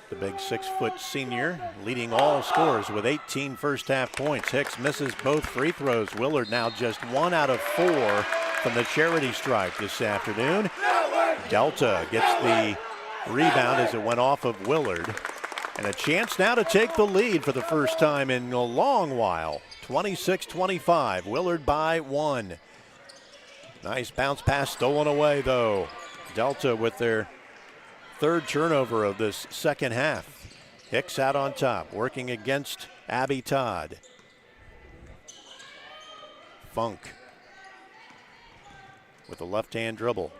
The big 6-foot senior leading all scorers with 18 first half points. Hicks misses both free throws. Willard now just 1 out of 4 from the charity stripe this afternoon. Delta gets the rebound as it went off of Willard. And a chance now to take the lead for the first time in a long while. 26-25, Willard by 1. Nice bounce pass stolen away though. Delta with their third turnover of this second half. Hicks out on top, working against Abby Todd. Funk with a left-hand dribble.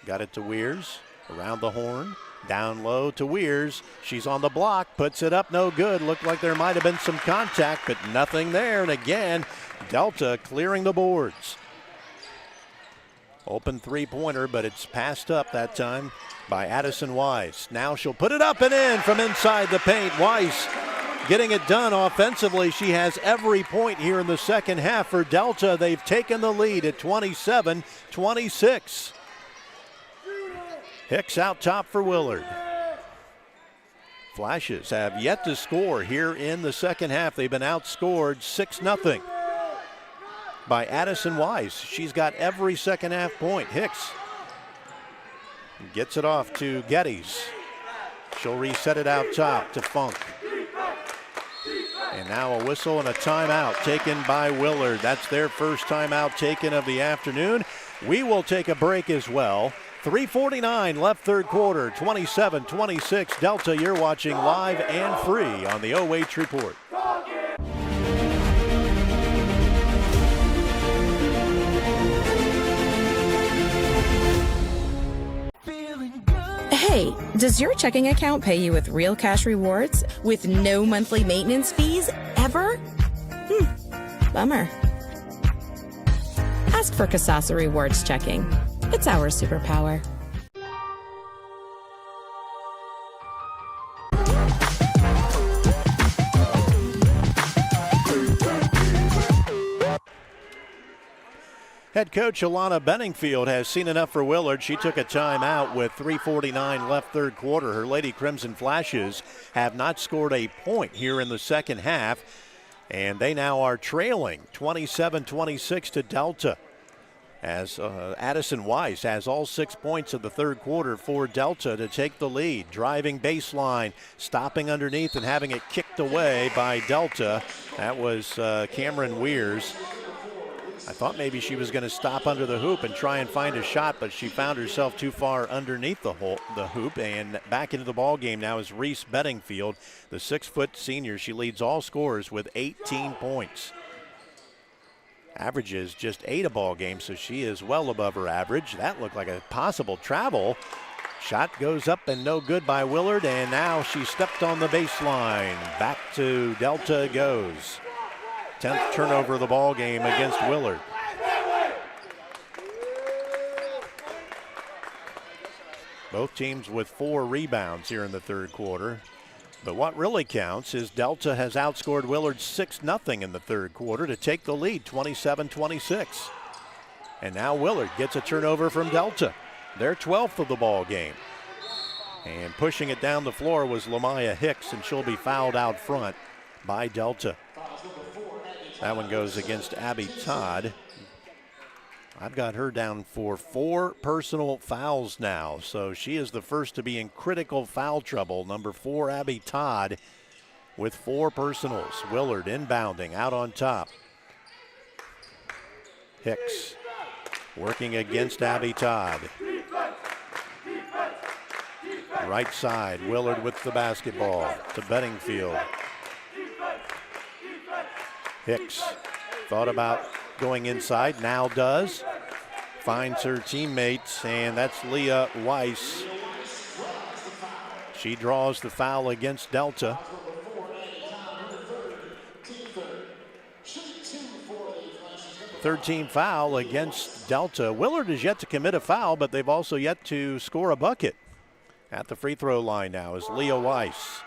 Got it to Weirs, around the horn, down low to Weirs. She's on the block, puts it up, no good. Looked like there might have been some contact, but nothing there. And again, Delta clearing the boards. Open three-pointer, but it's passed up that time by Addison Weiss. Now she'll put it up and in from inside the paint. Weiss getting it done offensively. She has every point here in the second half for Delta. They've taken the lead at 27-26. Hicks out top for Willard. Flashes have yet to score here in the second half. They've been outscored 6-0 by Addison Weiss. She's got every second half point. Hicks gets it off to Geddes. She'll reset it out top to Funk. And now a whistle and a timeout taken by Willard. That's their first timeout taken of the afternoon. We will take a break as well. 3:49 left third quarter, 27-26 Delta. You're watching live and free on the OH Report. Hey, does your checking account pay you with real cash rewards with no monthly maintenance fees ever? Bummer. Ask for Kasasa Rewards Checking. It's our superpower. Head coach Alana Benningfield has seen enough for Willard. She took a timeout with 3:49 left third quarter. Her Lady Crimson Flashes have not scored a point here in the second half, and they now are trailing 27-26 to Delta. As Addison Weiss has all 6 points of the third quarter for Delta to take the lead. Driving baseline, stopping underneath and having it kicked away by Delta. That was Cameron Weirs. I thought maybe she was going to stop under the hoop and try and find a shot, but she found herself too far underneath the hoop. And back into the ball game now is Reese Bedingfield, the 6-foot senior. She leads all scorers with 18 points. Averages just 8 a ball game, so she is well above her average. That looked like a possible travel. Shot goes up and no good by Willard, and now she stepped on the baseline. Back to Delta it goes. 10th turnover of the ball game against Willard. Both teams with 4 rebounds here in the third quarter. But what really counts is Delta has outscored Willard 6-0 in the third quarter to take the lead, 27-26. And now Willard gets a turnover from Delta. Their 12th of the ball game. And pushing it down the floor was Lamaya Hicks, and she'll be fouled out front by Delta. That one goes against Abby Todd. I've got her down for 4 personal fouls now, so she is the first to be in critical foul trouble. Number 4, Abby Todd, with 4 personals. Willard inbounding out on top. Hicks working against Abby Todd. Right side, Willard with the basketball to Bedingfield. Hicks thought about going inside, now does. Finds her teammates, and that's Leah Weiss. She draws the foul against Delta. Third team foul against Delta. Willard is yet to commit a foul, but they've also yet to score a bucket. At the free throw line now is Leah Weiss.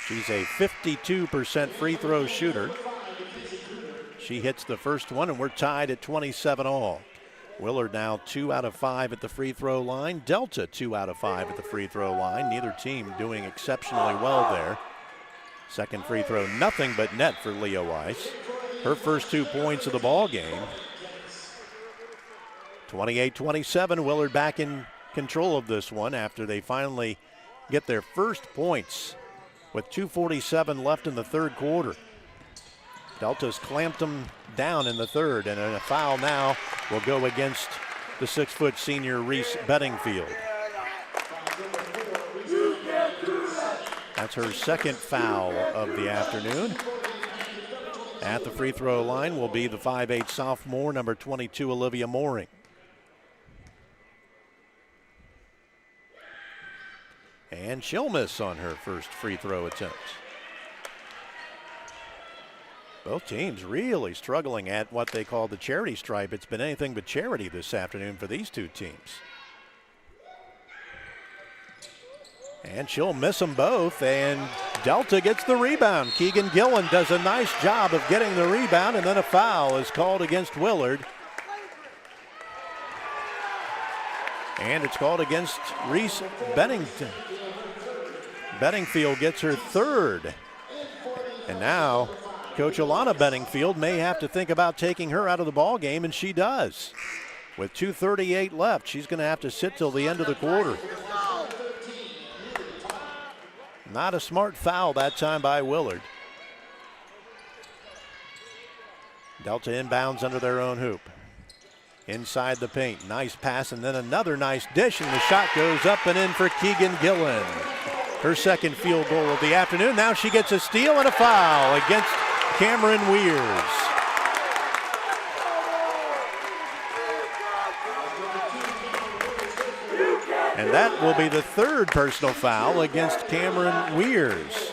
She's a 52% free throw shooter. She hits the first one, and we're tied at 27 all. Willard now 2 out of 5 at the free throw line. Delta 2 out of 5 at the free throw line. Neither team doing exceptionally well there. Second free throw, nothing but net for Leah Weiss. Her first 2 points of the ball game. 28-27, Willard back in control of this one after they finally get their first points with 2:47 left in the third quarter. Delta's clamped them down in the third, and a foul now will go against the 6-foot senior Reese Bedingfield. That's her second foul of the afternoon. At the free throw line will be the 5'8" sophomore, number 22, Olivia Mooring. And she'll miss on her first free throw attempt. Both teams really struggling at what they call the charity stripe. It's been anything but charity this afternoon for these two teams. And she'll miss them both, and Delta gets the rebound. Keegan Gillen does a nice job of getting the rebound, and then a foul is called against Willard. And it's called against Reese Bennington. Bedingfield gets her third. And now Coach Alana Benningfield may have to think about taking her out of the ball game, and she does. With 2:38 left, she's going to have to sit till the end of the quarter. Not a smart foul that time by Willard. Delta inbounds under their own hoop. Inside the paint, nice pass, and then another nice dish, and the shot goes up and in for Keegan Gillen. Her second field goal of the afternoon. Now she gets a steal and a foul against Cameron Weirs. And that will be the third personal foul against Cameron Weirs.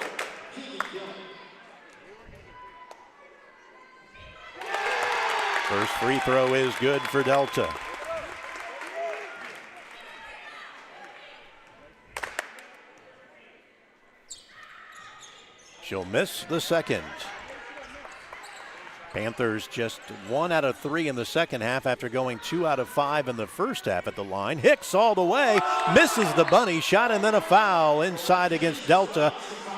First free throw is good for Delta. She'll miss the second. Panthers just 1 out of 3 in the second half after going 2 out of 5 in the first half at the line. Hicks all the way, misses the bunny shot, and then a foul inside against Delta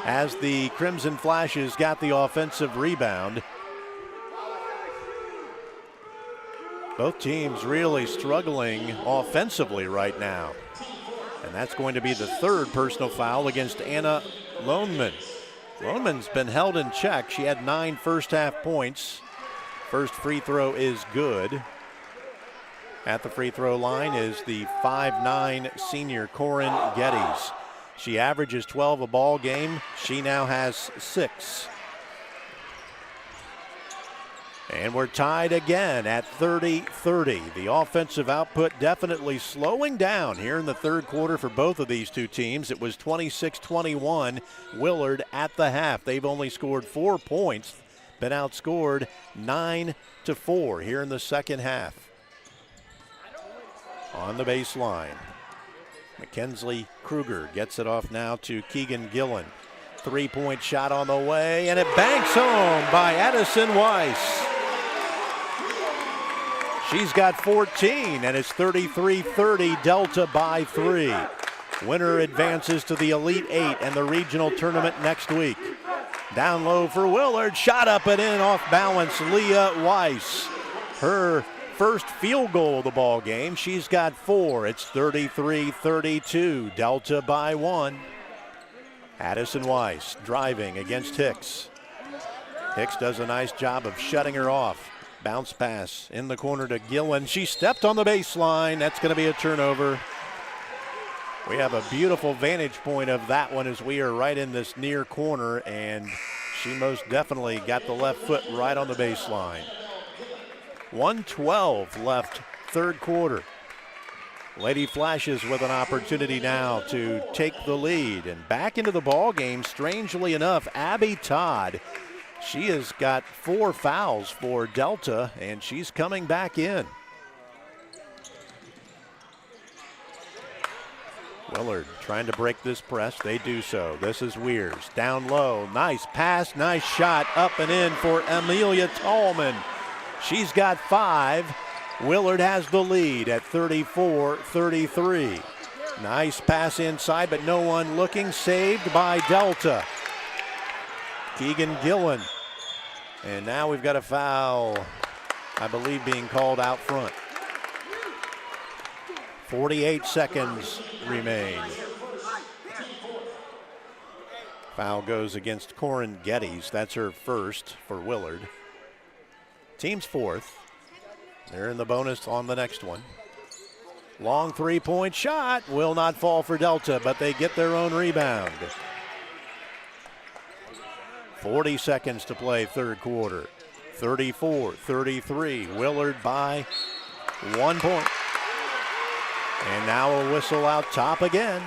as the Crimson Flashes got the offensive rebound. Both teams really struggling offensively right now. And that's going to be the third personal foul against Anna Loneman. Loneman's been held in check. She had 9 first half points. First free throw is good. At the free throw line is the 5'9" senior Koorsen Geddes. She averages 12 a ball game. She now has 6. And we're tied again at 30-30. The offensive output definitely slowing down here in the third quarter for both of these two teams. It was 26-21 Willard at the half. They've only scored 4 points, been outscored 9-4 here in the second half. On the baseline, Mackenzie Kruger gets it off now to Keegan Gillen. 3-point shot on the way, and it banks home by Addison Weiss. She's got 14, and it's 33-30, Delta by 3. Winner advances to the Elite 8 and the regional tournament next week. Down low for Willard, shot up and in off balance, Leah Weiss. Her first field goal of the ball game. She's got 4. It's 33-32, Delta by 1. Addison Weiss driving against Hicks. Hicks does a nice job of shutting her off. Bounce pass in the corner to Gillen. She stepped on the baseline. That's going to be a turnover. We have a beautiful vantage point of that one as we are right in this near corner, and she most definitely got the left foot right on the baseline. 1:12 left, third quarter. Lady Flashes with an opportunity now to take the lead, and back into the ball game, strangely enough, Abby Todd. She has got 4 fouls for Delta, and she's coming back in. Willard trying to break this press. They do so. This is Weirs. Down low. Nice pass, nice shot. Up and in for Amelia Tallman. She's got 5. Willard has the lead at 34-33. Nice pass inside, but no one looking. Saved by Delta. Keegan Gillen. And now we've got a foul, I believe, being called out front. 48 seconds remain. Foul goes against Koorsen Geddes. That's her first for Willard. Team's 4th. They're in the bonus on the next one. Long 3-point shot will not fall for Delta, but they get their own rebound. 40 seconds to play third quarter. 34-33. Willard by 1 point. And now a whistle out top again.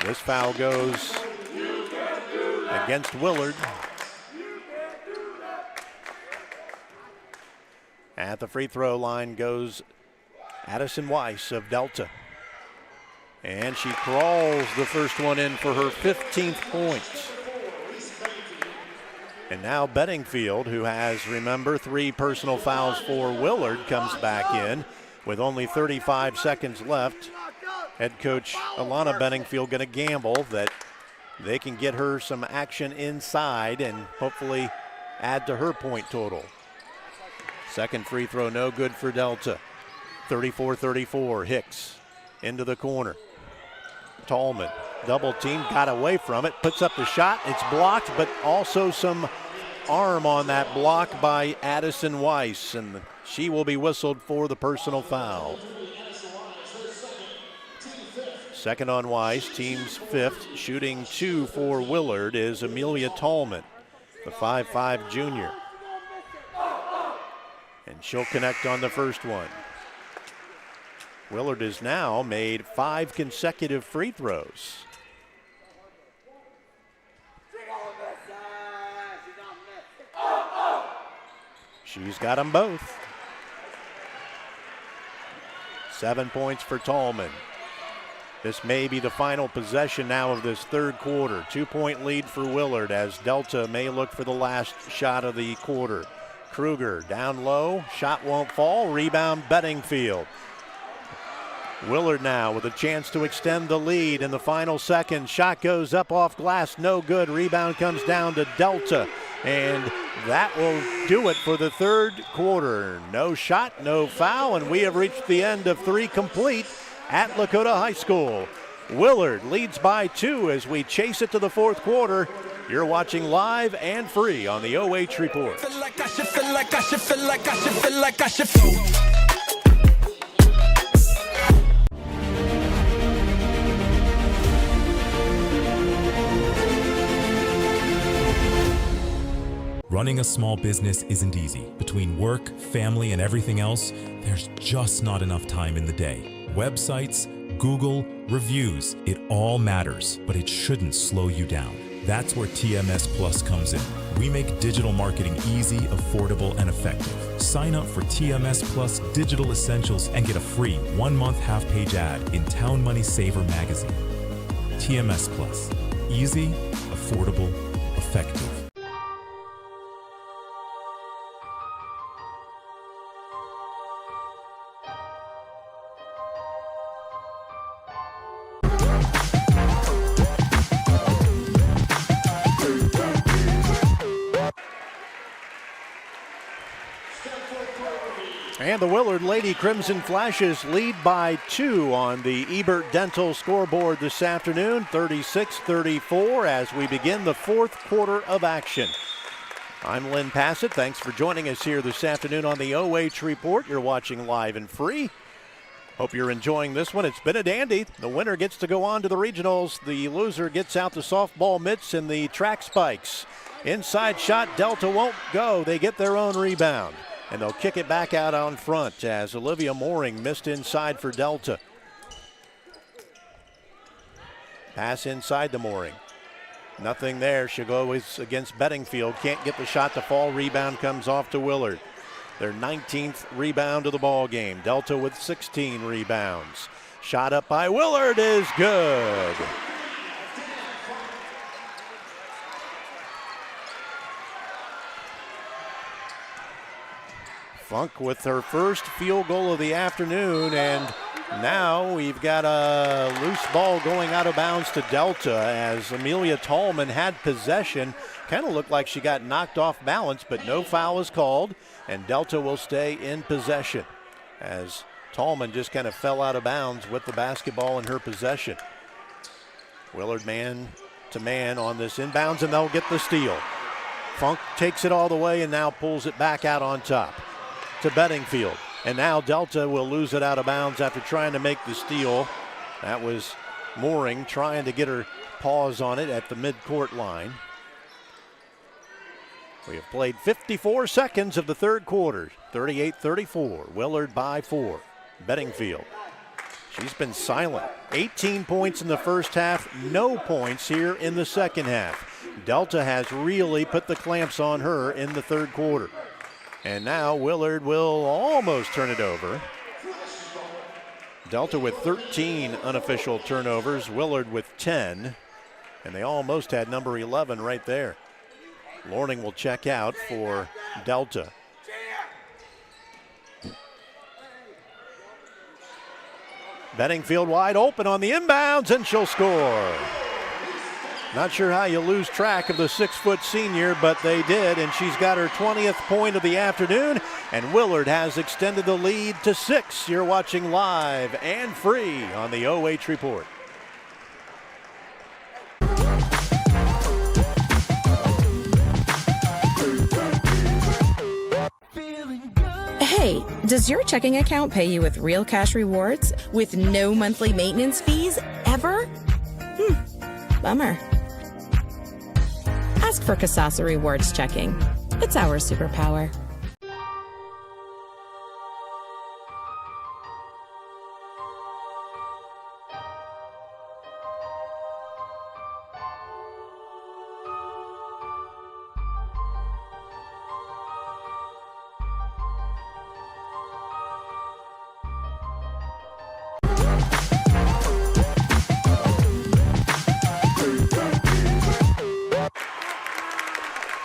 This foul goes against Willard. At the free throw line goes Addison Weiss of Delta. And she crawls the first one in for her 15th point. And now Bedingfield, who has, remember, 3 personal fouls for Willard, comes back in with only 35 seconds left. Head coach Alana Bedingfield going to gamble that they can get her some action inside and hopefully add to her point total. Second free throw no good for Delta. 34-34, Hicks into the corner. Tallman, double team, got away from it, puts up the shot. It's blocked, but also some arm on that block by Addison Weiss, and she will be whistled for the personal foul. Second on Weiss, team's 5th. Shooting 2 for Willard is Amelia Tallman, the 5'5" junior. And she'll connect on the first one. Willard has now made 5 consecutive free throws. She's got them both. 7 points for Tallman. This may be the final possession now of this third quarter. 2-point lead for Willard as Delta may look for the last shot of the quarter. Kruger down low, shot won't fall, rebound Bedingfield. Willard now with a chance to extend the lead in the final second. Shot goes up off glass, no good. Rebound comes down to Delta, and that will do it for the third quarter. No shot, no foul, and we have reached the end of 3 complete at Lakota High School. Willard leads by 2 as we chase it to the fourth quarter. You're watching live and free on the OH Report. Running a small business isn't easy. Between work, family, and everything else, there's just not enough time in the day. Websites, Google, reviews, it all matters, but it shouldn't slow you down. That's where TMS Plus comes in. We make digital marketing easy, affordable, and effective. Sign up for TMS Plus Digital Essentials and get a free 1-month half-page ad in Town Money Saver magazine. TMS Plus. Easy, affordable, effective. And the Willard Lady Crimson Flashes lead by 2 on the Ebert Dental scoreboard this afternoon, 36-34 as we begin the fourth quarter of action. I'm Lynn Passet. Thanks for joining us here this afternoon on the OH Report. You're watching live and free. Hope you're enjoying this one. It's been a dandy. The winner gets to go on to the regionals. The loser gets out the softball mitts and the track spikes. Inside shot, Delta won't go. They get their own rebound. And they'll kick it back out on front as Olivia Mooring missed inside for Delta. Pass inside to Mooring. Nothing there. Chagot is against Bedingfield. Can't get the shot to fall. Rebound comes off to Willard. Their 19th rebound of the ball game. Delta with 16 rebounds. Shot up by Willard is good. Funk with her first field goal of the afternoon, and now we've got a loose ball going out of bounds to Delta as Amelia Tallman had possession. Kind of looked like she got knocked off balance, but no foul is called, and Delta will stay in possession as Tallman just kind of fell out of bounds with the basketball in her possession. Willard man to man on this inbounds, and they'll get the steal. Funk takes it all the way and now pulls it back out on top to Bedingfield. And now Delta will lose it out of bounds after trying to make the steal. That was Mooring trying to get her paws on it at the midcourt line. We have played 54 seconds of the third quarter. 38-34. Willard by 4. Bedingfield. She's been silent. 18 points in the first half, no points here in the second half. Delta has really put the clamps on her in the third quarter. And now Willard will almost turn it over. Delta with 13 unofficial turnovers, Willard with 10. And they almost had number 11 right there. Lorning will check out for Delta. Bedingfield wide open on the inbounds, and she'll score. Not sure how you lose track of the 6-foot senior, but they did, and she's got her 20th point of the afternoon, and Willard has extended the lead to 6. You're watching live and free on the OH Report. Hey, does your checking account pay you with real cash rewards with no monthly maintenance fees ever? Bummer. Ask for Kasasa Rewards Checking. It's our superpower.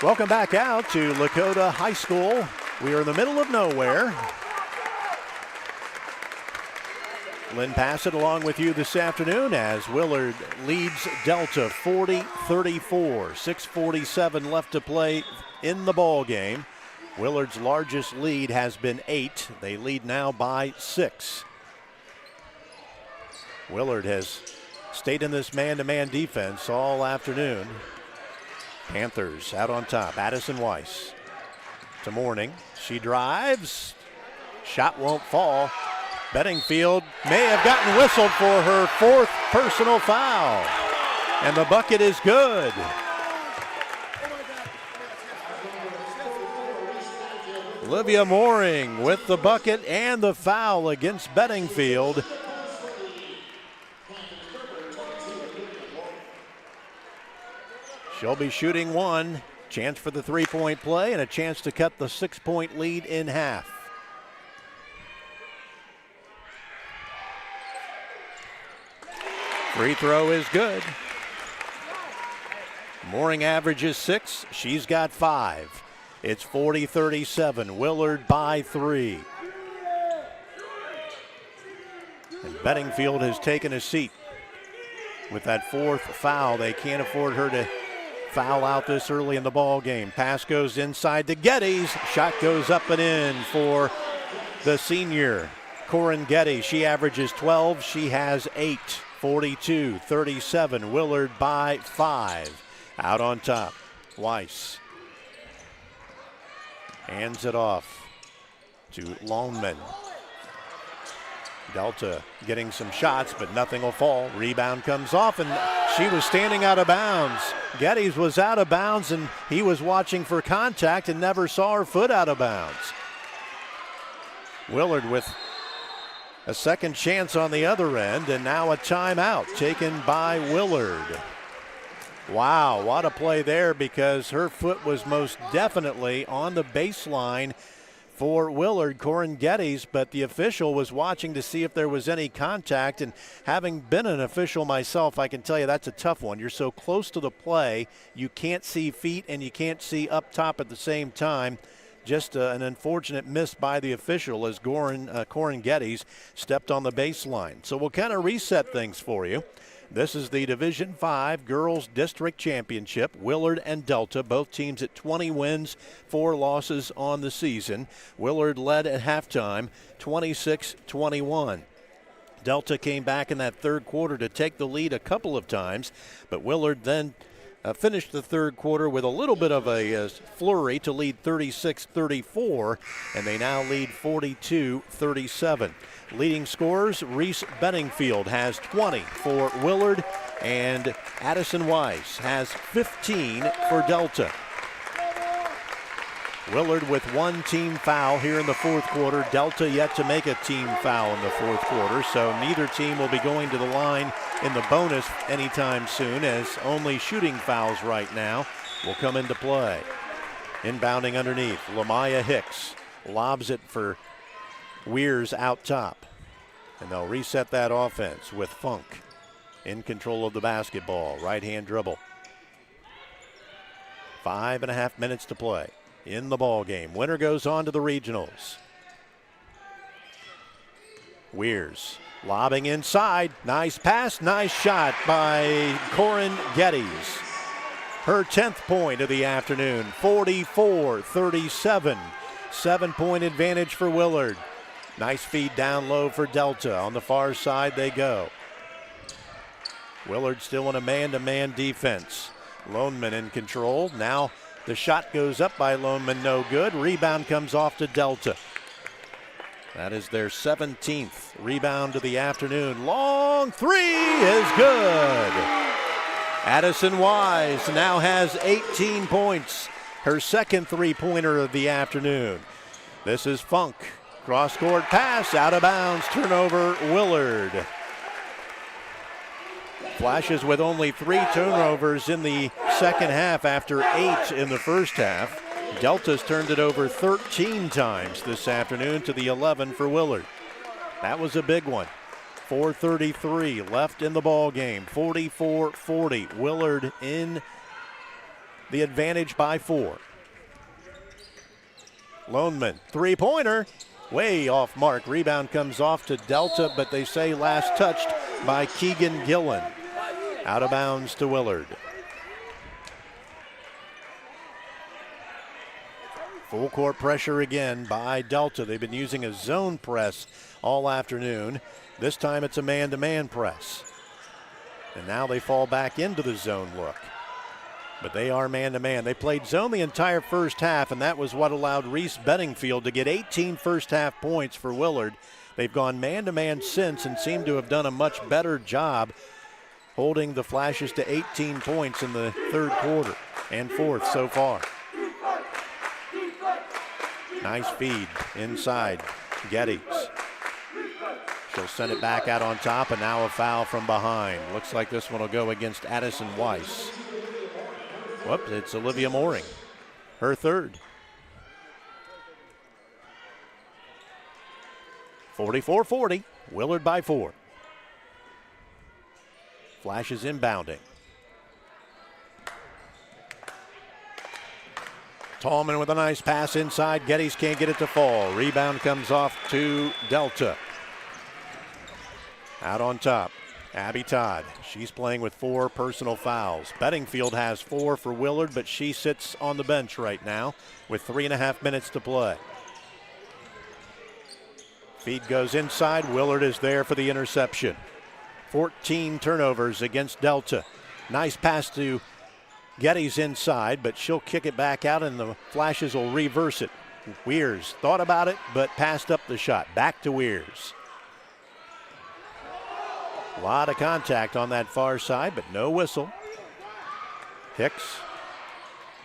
Welcome back out to Lakota High School. We are in the middle of nowhere. Lynn Passet along with you this afternoon as Willard leads Delta 40-34. 6:47 left to play in the ball game. Willard's largest lead has been 8. They lead now by 6. Willard has stayed in this man-to-man defense all afternoon. Panthers out on top. Addison Weiss to Morning. She drives. Shot won't fall. Bedingfield may have gotten whistled for her 4th personal foul. And the bucket is good. Olivia Mooring with the bucket and the foul against Bedingfield. She'll be shooting 1. Chance for the 3-point play and a chance to cut the 6-point lead in half. Free throw is good. Mooring averages 6. She's got 5. It's 40-37. Willard by 3. And Bedingfield has taken a seat. With that 4th foul, they can't afford her to foul out this early in the ball game. Pass goes inside to Geddes. Shot goes up and in for the senior, Koorsen Geddes. She averages 12. She has 8. 42-37. Willard by 5. Out on top, Weiss. Hands it off to Loneman. Delta getting some shots, but nothing will fall. Rebound comes off, and she was standing out of bounds. Geddes was out of bounds, and he was watching for contact and never saw her foot out of bounds. Willard with a second chance on the other end, and now a timeout taken by Willard. Wow, what a play there, because her foot was most definitely on the baseline for Willard, Koorsen Geddes, but the official was watching to see if there was any contact, and having been an official myself, I can tell you that's a tough one. You're so close to the play, you can't see feet and you can't see up top at the same time. Just an unfortunate miss by the official as Koorsen Geddes stepped on the baseline. So we'll kind of reset things for you. This is the Division V Girls District Championship. Willard and Delta, both teams at 20 wins, 4 losses on the season. Willard led at halftime, 26-21. Delta came back in that third quarter to take the lead a couple of times, but Willard then finished the third quarter with a little bit of a flurry to lead 36-34, and they now lead 42-37. Leading scorers, Reese Bedingfield has 20 for Willard, and Addison Weiss has 15 for Delta. Willard with 1 team foul here in the fourth quarter. Delta yet to make a team foul in the fourth quarter, so neither team will be going to the line in the bonus anytime soon, as only shooting fouls right now will come into play. Inbounding underneath, Lamaya Hicks lobs it for Weirs out top, and they'll reset that offense with Funk in control of the basketball. Right-hand dribble. 5.5 minutes to play in the ball game. Winner goes on to the regionals. Weirs lobbing inside. Nice pass, nice shot by Koorsen Geddes. Her 10th point of the afternoon, 44-37. 7-point advantage for Willard. Nice feed down low for Delta. On the far side they go. Willard still in a man-to-man defense. Loneman in control. Now the shot goes up by Loneman, no good. Rebound comes off to Delta. That is their 17th rebound of the afternoon. Long three is good. Addison Wise now has 18 points. Her second three-pointer of the afternoon. This is Funk. Cross-court pass, out of bounds, turnover, Willard. Flashes with only 3 turnovers in the second half after 8 in the first half. Delta's turned it over 13 times this afternoon to the 11 for Willard. That was a big one. 4:33 left in the ball game. 44-40. Willard in the advantage by 4. Loneman, three-pointer, way off mark. Rebound comes off to Delta, but they say last touched by Keegan Gillen. Out of bounds to Willard. Full court pressure again by Delta. They've been using a zone press all afternoon. This time it's a man-to-man press. And now they fall back into the zone look. But they are man-to-man. They played zone the entire first half, and that was what allowed Reese Bedingfield to get 18 first-half points for Willard. They've gone man-to-man since and seem to have done a much better job holding the Flashes to 18 points in the third quarter and fourth so far. Nice feed inside Geddes. She'll send it back out on top, and now a foul from behind. Looks like this one will go against Addison Weiss. Whoops, it's Olivia Mooring, her third. 44-40, Willard by 4. Flashes inbounding. Tallman with a nice pass inside. Geddes can't get it to fall. Rebound comes off to Delta. Out on top, Abby Todd. She's playing with 4 personal fouls. Bedingfield has 4 for Willard, but she sits on the bench right now with 3.5 minutes to play. Feed goes inside. Willard is there for the interception. 14 turnovers against Delta. Nice pass to Geddes inside, but she'll kick it back out and the Flashes will reverse it. Weirs thought about it, but passed up the shot. Back to Weirs. A lot of contact on that far side, but no whistle. Hicks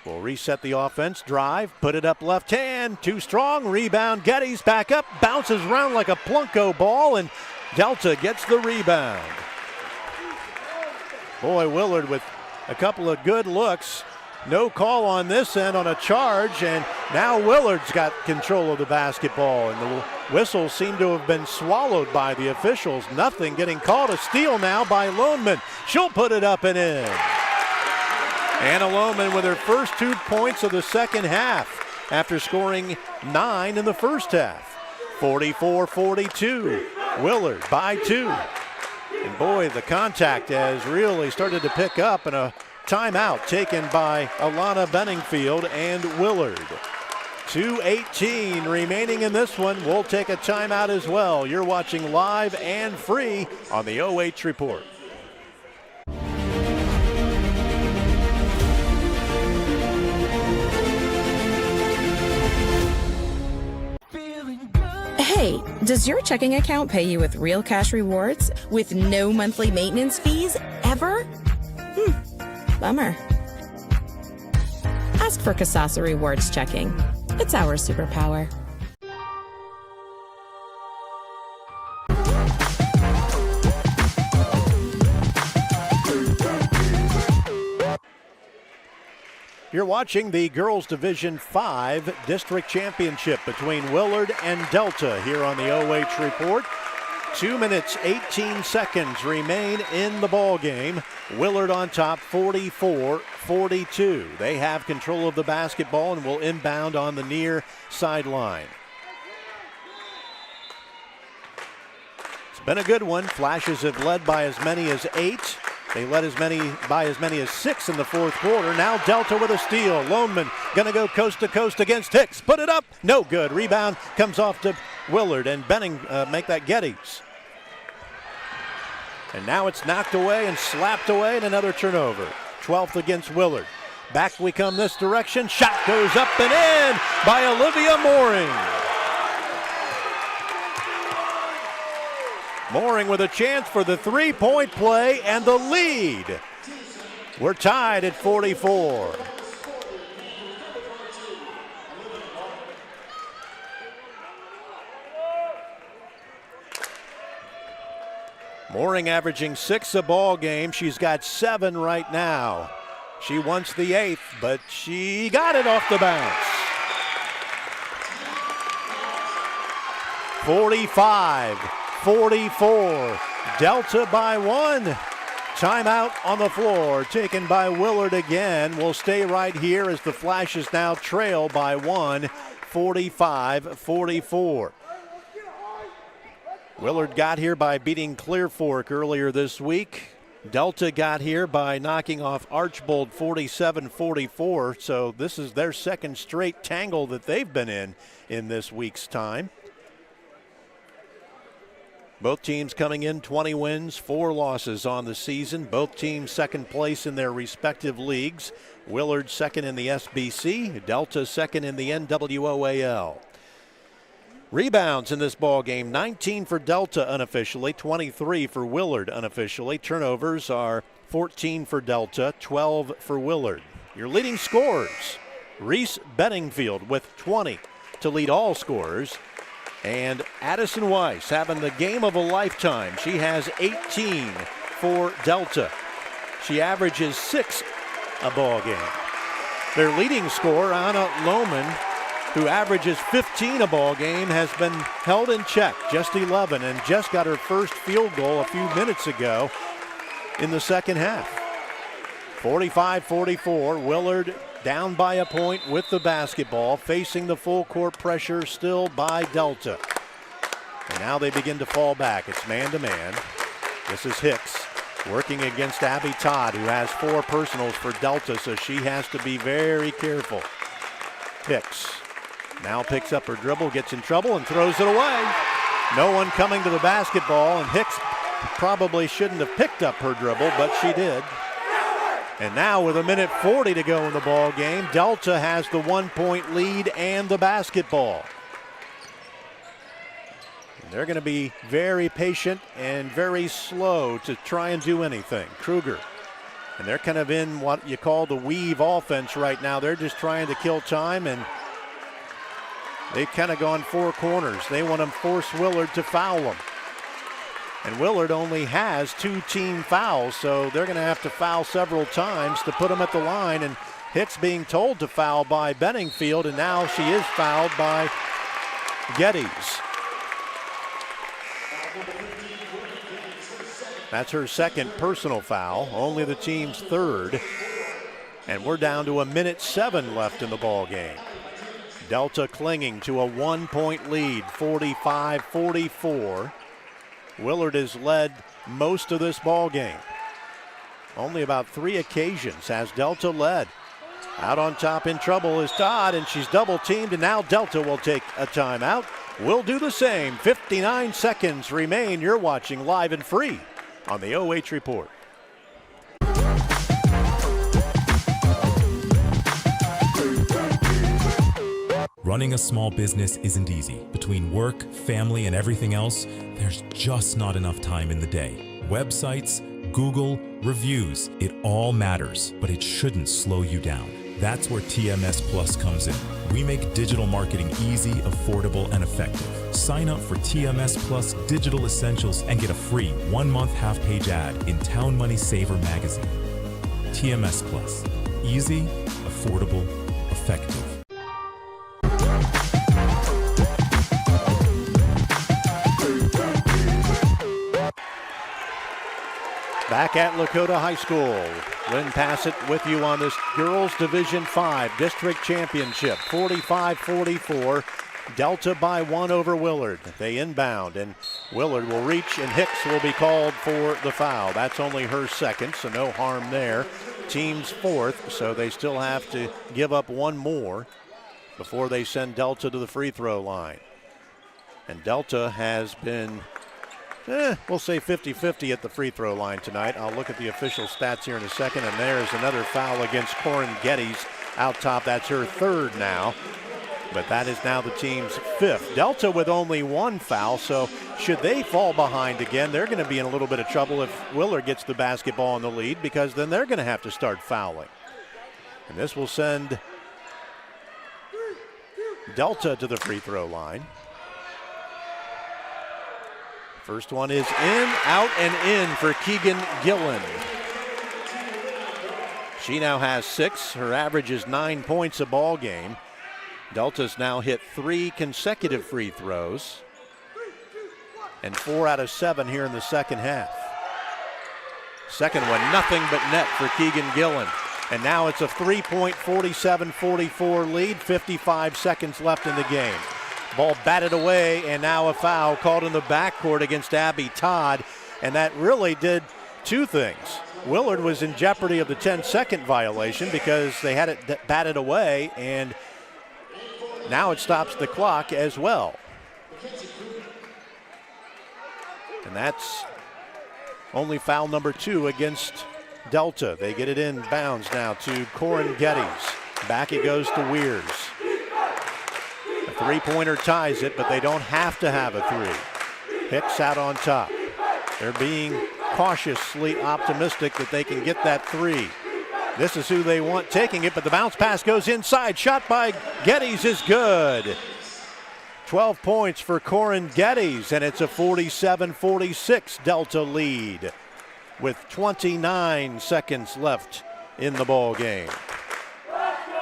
will reset the offense. Drive, put it up left hand. Too strong. Rebound. Geddes back up. Bounces around like a Plunko ball, and Delta gets the rebound. Boy, Willard with a couple of good looks. No call on this end on a charge, and now Willard's got control of the basketball, and the whistles seem to have been swallowed by the officials. Nothing getting called. A steal now by Loneman. She'll put it up and in. Anna Loneman with her first 2 points of the second half after scoring 9 in the first half. 44-42. Willard by 2. And boy, the contact has really started to pick up, and a timeout taken by Alana Bedingfield and Willard. 2:18 remaining in this one. We'll take a timeout as well. You're watching live and free on the OH Report. Hey, does your checking account pay you with real cash rewards with no monthly maintenance fees ever? Bummer. Ask for Kasasa Rewards Checking. It's our superpower. You're watching the Girls Division 5 District Championship between Willard and Delta here on the OH Report. 2 minutes, 18 seconds remain in the ball game. Willard on top, 44-42. They have control of the basketball and will inbound on the near sideline. It's been a good one. Flashes have led by as many as 8. They led by as many as 6 in the fourth quarter. Now Delta with a steal. Loneman gonna go coast to coast against Hicks. Put it up, no good. Rebound comes off to Willard, and Benning make that Geddes. And now it's knocked away and slapped away, and another turnover. 12th against Willard. Back we come this direction. Shot goes up and in by Olivia Mooring. Mooring with a chance for the three-point play and the lead. We're tied at 44. Mooring averaging 6 a ball game. She's got 7 right now. She wants the 8th, but she got it off the bounce. 45-44. Delta by 1. Timeout on the floor, taken by Willard again. We'll stay right here as the Flashes now trail by one, 45-44. Willard got here by beating Clear Fork earlier this week. Delta got here by knocking off Archbold 47-44, so this is their second straight tangle that they've been in this week's time. Both teams coming in 20 wins, 4 losses on the season. Both teams second place in their respective leagues. Willard second in the SBC, Delta second in the NWOAL. Rebounds in this ball game, 19 for Delta unofficially, 23 for Willard unofficially. Turnovers are 14 for Delta, 12 for Willard. Your leading scorers, Reese Bedingfield with 20 to lead all scorers. And Addison Weiss having the game of a lifetime. She has 18 for Delta. She averages 6 a ball game. Their leading scorer, Anna Lohman, who averages 15 a ball game, has been held in check, just 11, and just got her first field goal a few minutes ago in the second half. 45-44, Willard down by a point with the basketball, facing the full court pressure still by Delta. And now they begin to fall back. It's man-to-man. This is Hicks working against Abby Todd, who has 4 personals for Delta, so she has to be very careful. Hicks now picks up her dribble, gets in trouble, and throws it away. No one coming to the basketball, and Hicks probably shouldn't have picked up her dribble, but she did. And now with 1:40 to go in the ball game, Delta has the 1-point lead and the basketball. And they're going to be very patient and very slow to try and do anything. Kruger. And they're kind of in what you call the weave offense right now. They're just trying to kill time, and they've kind of gone 4 corners. They want to force Willard to foul them. And Willard only has 2 team fouls, so they're going to have to foul several times to put them at the line. And Hicks being told to foul by Bedingfield, and now she is fouled by Geddes. That's her second personal foul, only the team's third. And we're down to 1:07 left in the ball game. Delta clinging to a 1-point lead, 45-44. Willard has led most of this ball game. Only about 3 occasions has Delta led. Out on top in trouble is Todd, and she's double teamed, and now Delta will take a timeout. We'll do the same. 59 seconds remain. You're watching live and free on the OH Report. Running a small business isn't easy. Between work, family, and everything else, there's just not enough time in the day. Websites, Google, reviews, it all matters, but it shouldn't slow you down. That's where TMS Plus comes in. We make digital marketing easy, affordable, and effective. Sign up for TMS Plus Digital Essentials and get a free 1-month half-page ad in Town Money Saver magazine. TMS Plus. Easy, affordable, effective. Back at Lakota High School, Lynn Passet with you on this Girls Division 5 District Championship. 45-44, Delta by 1 over Willard. They inbound, and Willard will reach, and Hicks will be called for the foul. That's only her second, so no harm there. Team's 4th, so they still have to give up 1 more before they send Delta to the free throw line. And Delta has been we'll say 50-50 at the free throw line tonight. I'll look at the official stats here in a second, and there's another foul against Koorsen Geddes out top. That's her 3rd now, but that is now the team's 5th. Delta with only 1 foul, so should they fall behind again, they're going to be in a little bit of trouble if Willard gets the basketball in the lead, because then they're going to have to start fouling. And this will send Delta to the free throw line. First one is in, out, and in for Keegan Gillen. She now has 6. Her average is 9 points a ball game. Delta's now hit 3 consecutive free throws, and 4 out of 7 here in the second half. Second one, nothing but net for Keegan Gillen. And now it's a 3-point 47-44 lead, 55 seconds left in the game. Ball batted away, and now a foul called in the backcourt against Abby Todd. And that really did two things. Willard was in jeopardy of the 10-second violation because they had it batted away, and now it stops the clock as well. And that's only foul number 2 against Delta. They get it in bounds now to Koorsen Geddes. Back it goes to Weirs. A three-pointer ties it, but they don't have to have a three. Hicks out on top. They're being cautiously optimistic that they can get that three. This is who they want taking it, but the bounce pass goes inside. Shot by Geddes is good. 12 points for Koorsen Geddes, and it's a 47-46 Delta lead with 29 seconds left in the ball game.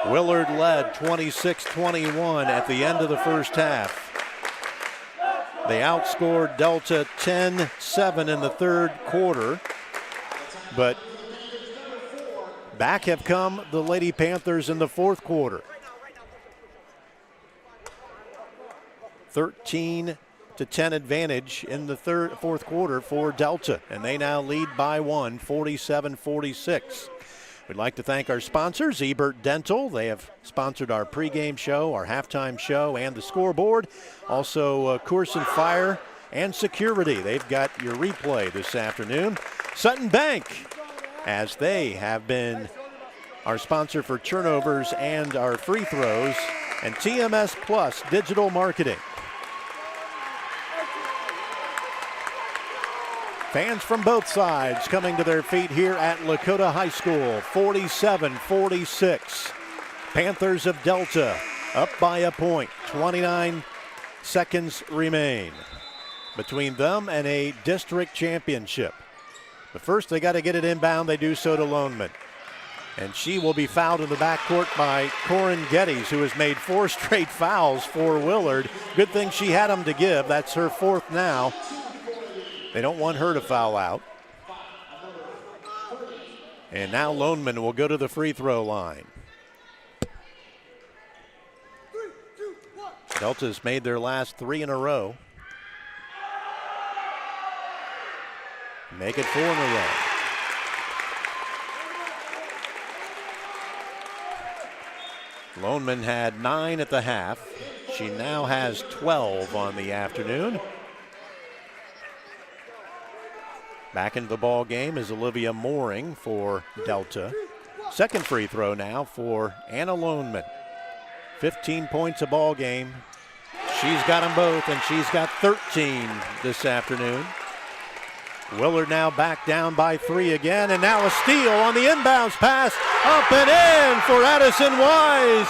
Willard led 26-21 at the end of the first half. They outscored Delta 10-7 in the third quarter, but back have come the Lady Panthers in the fourth quarter. 13-10 advantage in the fourth quarter for Delta, and they now lead by 1, 47-46. We'd like to thank our sponsors, Ebert Dental. They have sponsored our pregame show, our halftime show, and the scoreboard. Also, Koorsen Fire and Security. They've got your replay this afternoon. Sutton Bank, as they have been our sponsor for turnovers and our free throws, and TMS Plus Digital Marketing. Fans from both sides coming to their feet here at Lakota High School. 47-46. Panthers of Delta up by a point. 29 seconds remain between them and a district championship. But first they got to get it inbound. They do so to Loneman. And she will be fouled in the backcourt by Koorsen Geddes, who has made 4 straight fouls for Willard. Good thing she had them to give. That's her 4th now. They don't want her to foul out. And now Loneman will go to the free throw line. Delta's made their last 3 in a row. Make it 4 in a row. Loneman had 9 at the half. She now has 12 on the afternoon. Back into the ball game is Olivia Mooring for Delta. Second free throw now for Anna Loneman. 15 points a ball game. She's got them both, and she's got 13 this afternoon. Willard now back down by 3 again, and now a steal on the inbounds pass. Up and in for Addison Wise.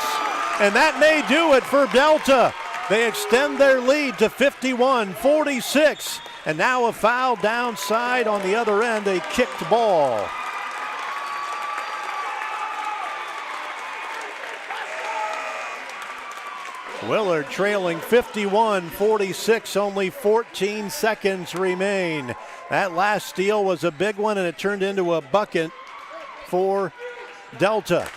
And that may do it for Delta. They extend their lead to 51-46. And now a foul downside on the other end, a kicked ball. Willard trailing 51-46, only 14 seconds remain. That last steal was a big one, and it turned into a bucket for Delta.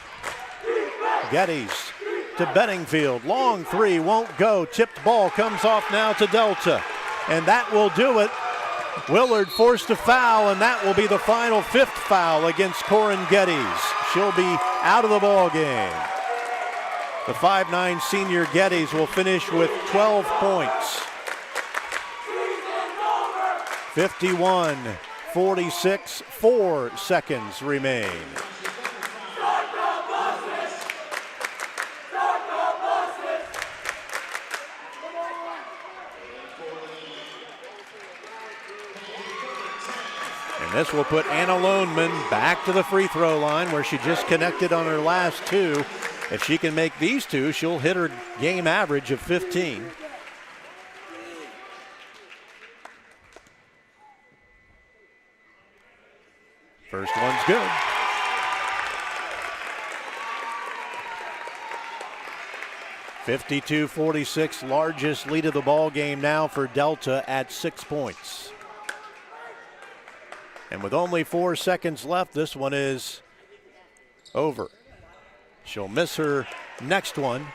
Geddes to Bedingfield, long 3, won't go. Tipped ball comes off now to Delta. And that will do it. Willard forced a foul, and that will be the final 5th foul against Koorsen Geddes. She'll be out of the ball game. The 5'9" senior Geddes will finish with 12 points. 51-46, 4 seconds remain. This will put Anna Loneman back to the free throw line where she just connected on her last 2. If she can make these 2, she'll hit her game average of 15. First one's good. (52-46), largest lead of the ball game now for Delta at 6 points. And with only 4 seconds left, this one is over. She'll miss her next one.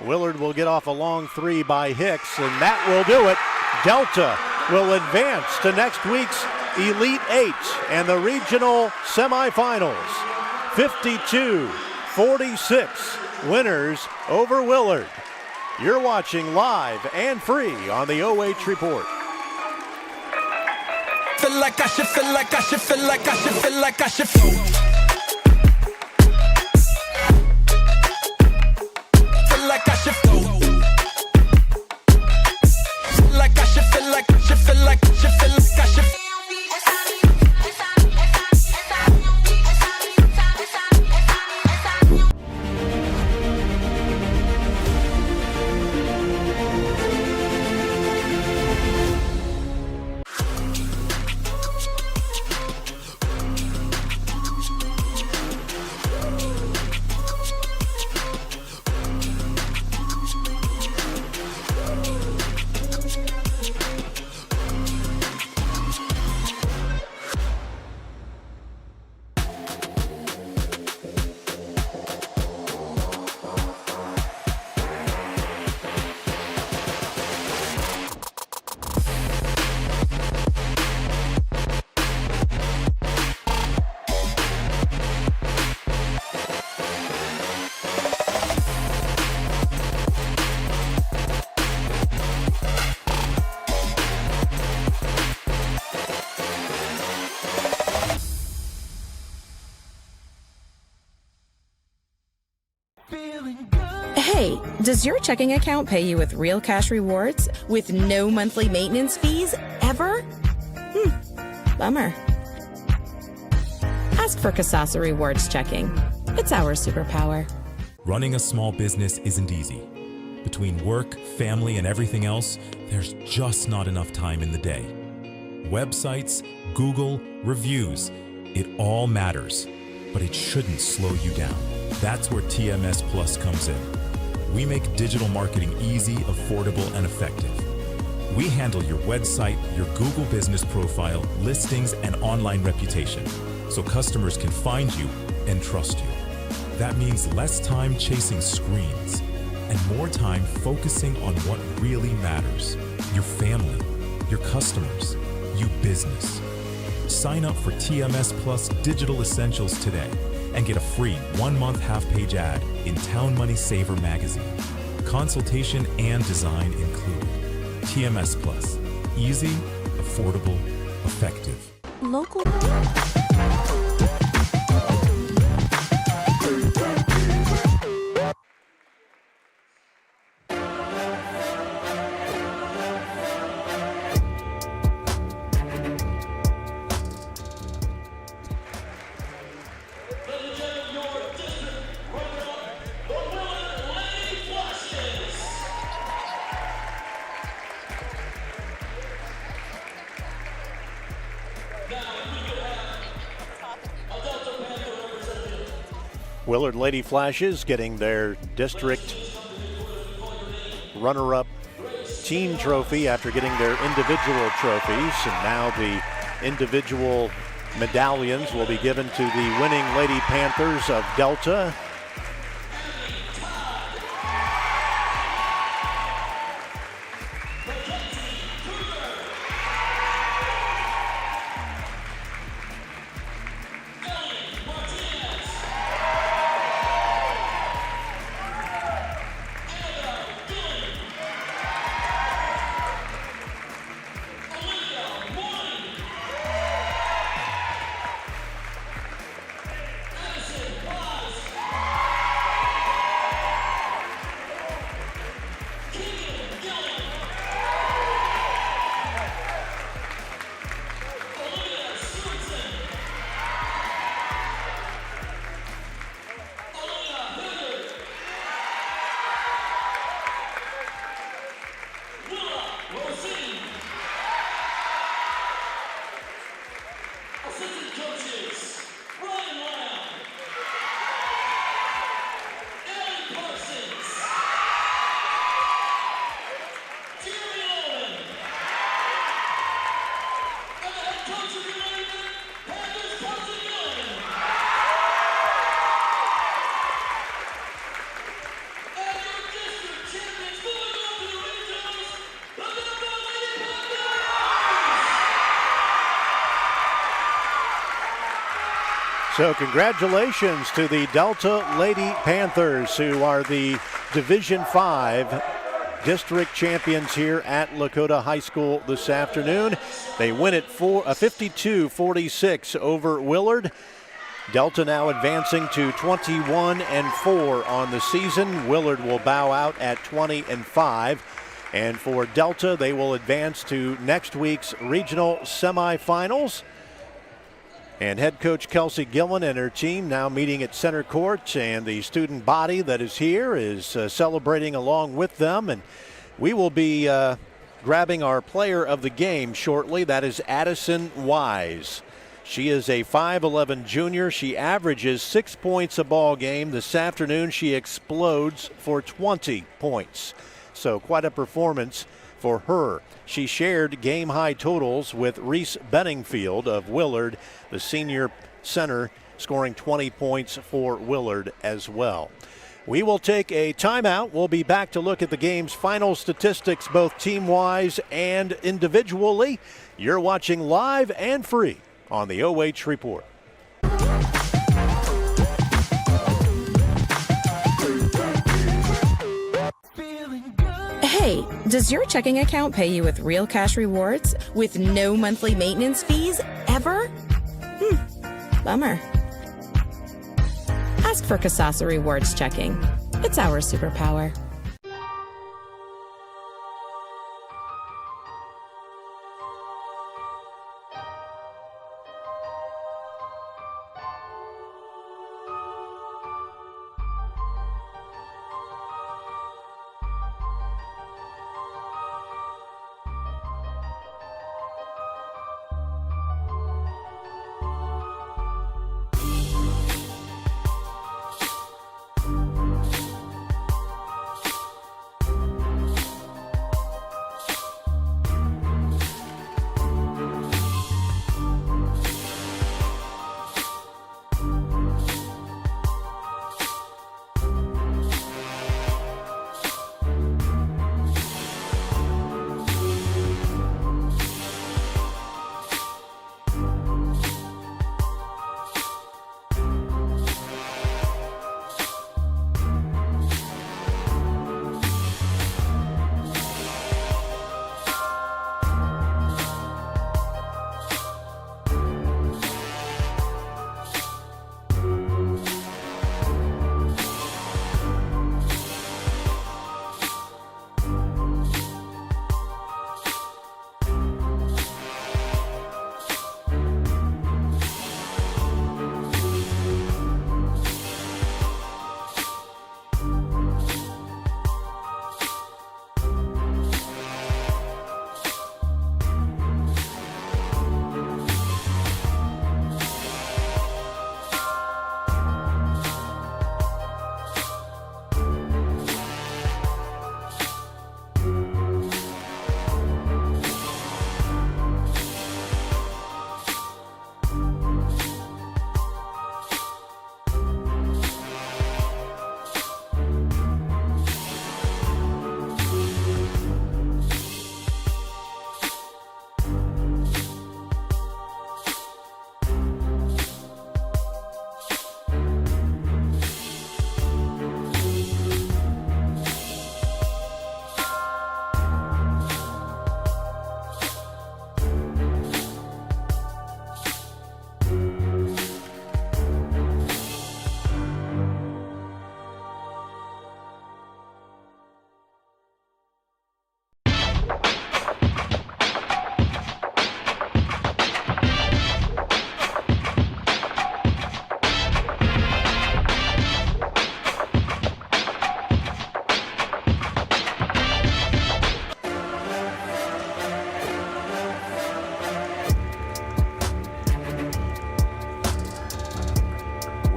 Willard will get off a long 3 by Hicks, and that will do it. Delta will advance to next week's Elite 8 and the regional semifinals. 52-46 winners over Willard. You're watching live and free on the OH Report. Feel like I should, feel like I should, feel like I should, feel like I should float. Feel like I should float. Feel like I should, feel like I should, feel like I should, feel like I should. Hey, does your checking account pay you with real cash rewards with no monthly maintenance fees ever? Bummer. Ask for Kasasa Rewards Checking. It's our superpower. Running a small business isn't easy. Between work, family, and everything else, there's just not enough time in the day. Websites, Google, reviews, it all matters, but it shouldn't slow you down. That's where TMS Plus comes in. We make digital marketing easy, affordable, and effective. We handle your website, your Google business profile, listings, and online reputation, so customers can find you and trust you. That means less time chasing screens and more time focusing on what really matters: your family, your customers, you business. Sign up for TMS Plus Digital Essentials today and get a free 1-month half-page ad in Town Money Saver magazine. Consultation and design included. TMS Plus. Easy, affordable, effective. Local. Willard Lady Flashes getting their district runner-up team trophy after getting their individual trophies. And now the individual medallions will be given to the winning Lady Panthers of Delta. So congratulations to the Delta Lady Panthers, who are the Division 5 district champions here at Lakota High School this afternoon. They win it 52-46 over Willard. Delta now advancing to 21-4 on the season. Willard will bow out at 20-5. And for Delta, they will advance to next week's regional semifinals. And head coach Kelsey Gillen and her team now meeting at center court, and the student body that is here is celebrating along with them. And we will be grabbing our player of the game shortly. That is Addison Wise. She is a 5'11 junior. She averages 6 points a ball game. This afternoon she explodes for 20 points. So quite a performance for her. She shared game-high totals with Reese Benningfield of Willard, the senior center, scoring 20 points for Willard as well. We will take a timeout. We'll be back to look at the game's final statistics, both team-wise and individually. You're watching live and free on the OH Report. Hey, does your checking account pay you with real cash rewards with no monthly maintenance fees ever? Bummer. Ask for Kasasa Rewards Checking. It's our superpower.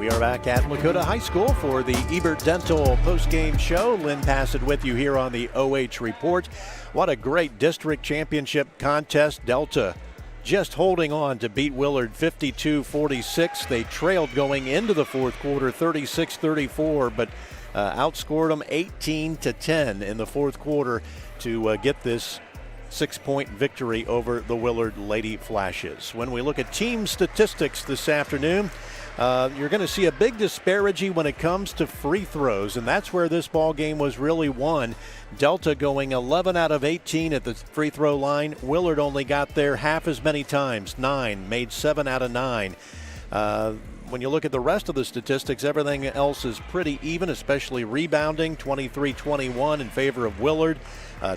We are back at Lakota High School for the Ebert Dental postgame show. Lynn Passet with you here on the OH Report. What a great district championship contest. Delta just holding on to beat Willard 52-46. They trailed going into the fourth quarter 36-34, but outscored them 18-10 in the fourth quarter to get this 6-point victory over the Willard Lady Flashes. When we look at team statistics this afternoon, You're going to see a big disparity when it comes to free throws, and that's where this ball game was really won. Delta going 11 out of 18 at the free throw line. Willard only got there half as many times, 9, made 7 out of 9. When you look at the rest of the statistics, everything else is pretty even, especially rebounding, 23-21 in favor of Willard.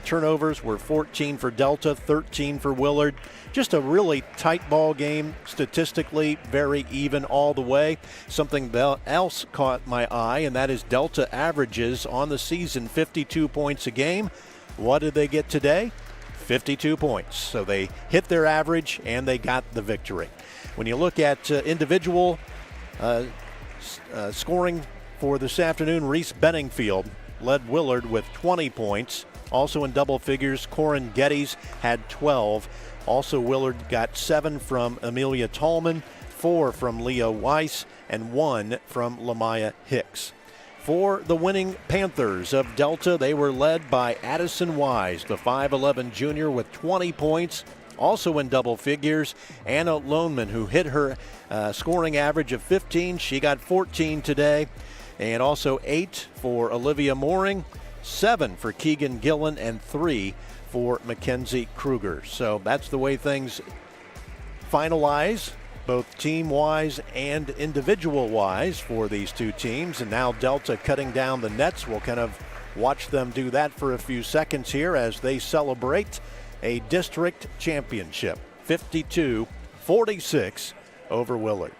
Turnovers were 14 for Delta, 13 for Willard. Just a really tight ball game, statistically very even all the way. Something else caught my eye, and that is Delta averages on the season 52 points a game. What did they get today? 52 points. So they hit their average and they got the victory. When you look at individual scoring for this afternoon, Reese Benningfield led Willard with 20 points. Also in double figures, Koorsen Geddes had 12. Also, Willard got 7 from Amelia Tallman, 4 from Leah Weiss, and 1 from Lamaya Hicks. For the winning Panthers of Delta, they were led by Addison Wise, the 5'11 junior with 20 points. Also in double figures, Anna Loneman, who hit her scoring average of 15. She got 14 today. And also 8 for Olivia Mooring, 7 for Keegan Gillen, and 3 for Mackenzie Kruger. So that's the way things finalize, both team-wise and individual-wise for these two teams. And now Delta cutting down the nets. We'll kind of watch them do that for a few seconds here as they celebrate a district championship, 52-46 over Willard.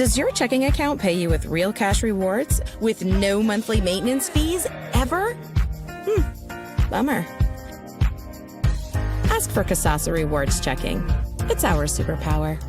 does your checking account pay you with real cash rewards with no monthly maintenance fees ever? Bummer. Ask for Kasasa Rewards Checking. It's our superpower.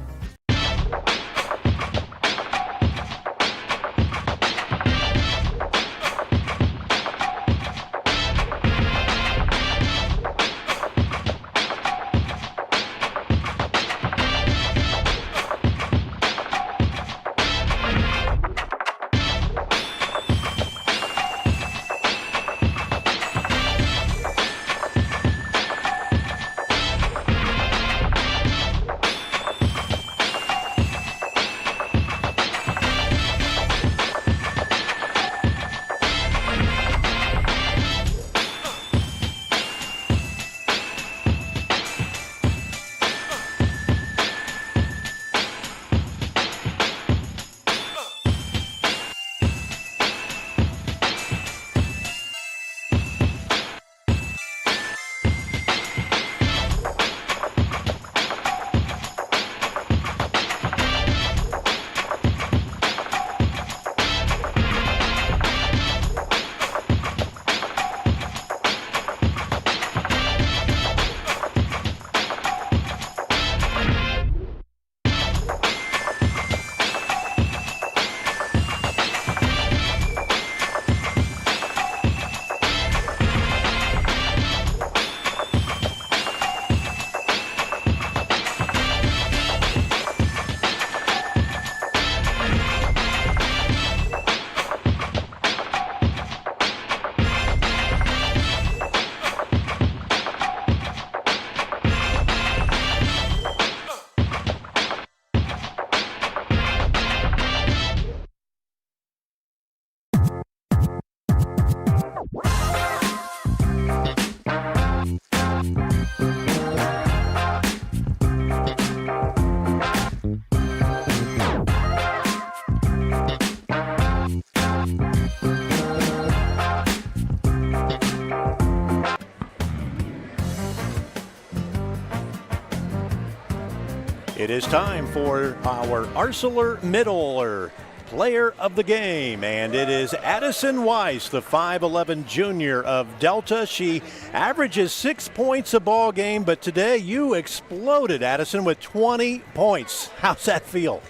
It is time for our ArcelorMittal player of the game, and it is Addison Weiss, the 5'11 junior of Delta. She averages 6 points a ball game, but today you exploded, Addison, with 20 points. How's that feel?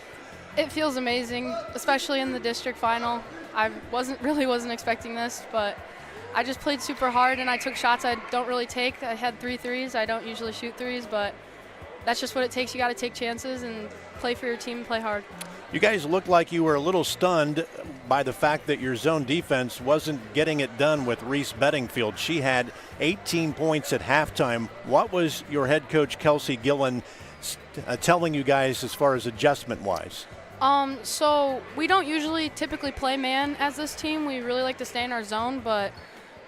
It feels amazing, especially in the district final. I wasn't expecting this, but I just played super hard and I took shots I don't really take. I had 3 threes. I don't usually shoot threes, but that's just what it takes. You got to take chances and play for your team and play hard. You guys looked like you were a little stunned by the fact that your zone defense wasn't getting it done with Reese Bedingfield. She had 18 points at halftime. What was your head coach, Kelsey Gillen, telling you guys as far as adjustment-wise? So we don't typically play man as this team. We really like to stay in our zone, but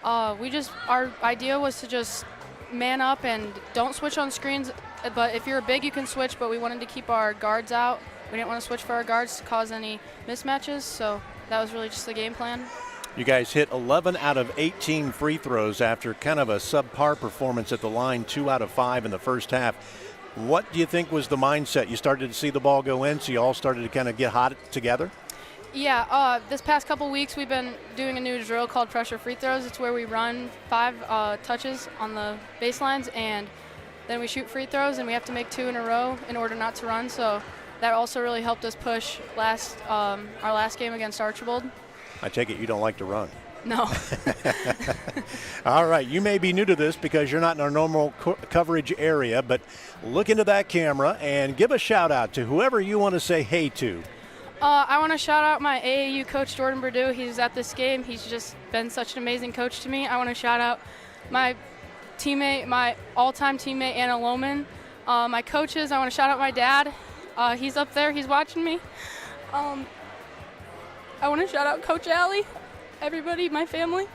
our idea was to just man up and don't switch on screens. But if you're big, you can switch, but we wanted to keep our guards out. We didn't want to switch for our guards to cause any mismatches, so that was really just the game plan. You guys hit 11 out of 18 free throws after kind of a subpar performance at the line, 2 out of 5 in the first half. What do you think was the mindset? You started to see the ball go in, so you all started to kind of get hot together? Yeah, this past couple weeks we've been doing a new drill called pressure free throws. It's where we run 5 touches on the baselines, and then we shoot free throws, and we have to make 2 in a row in order not to run. So that also really helped us push our last game against Archibald. I take it you don't like to run. No. All right, you may be new to this because you're not in our normal coverage area, but look into that camera and give a shout out to whoever you want to say hey to. I want to shout out my AAU coach, Jordan Perdue. He's at this game. He's just been such an amazing coach to me. I want to shout out my teammate, my all-time teammate, Anna Lohman. My coaches, I want to shout out my dad. He's up there. He's watching me. I want to shout out Coach Allie, everybody, my family.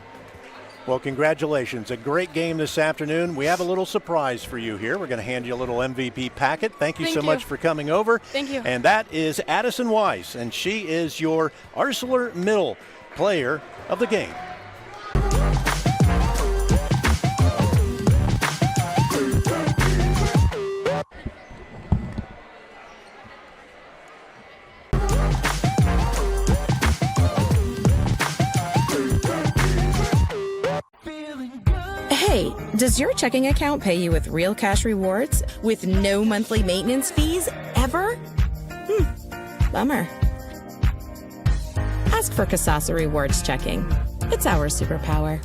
Well, congratulations. A great game this afternoon. We have a little surprise for you here. We're going to hand you a little MVP packet. Thank you so much for coming over. Thank you. And that is Addison Weiss, and she is your ArcelorMittal player of the game. Hey, does your checking account pay you with real cash rewards with no monthly maintenance fees ever? Bummer. Ask for Kasasa Rewards Checking. It's our superpower.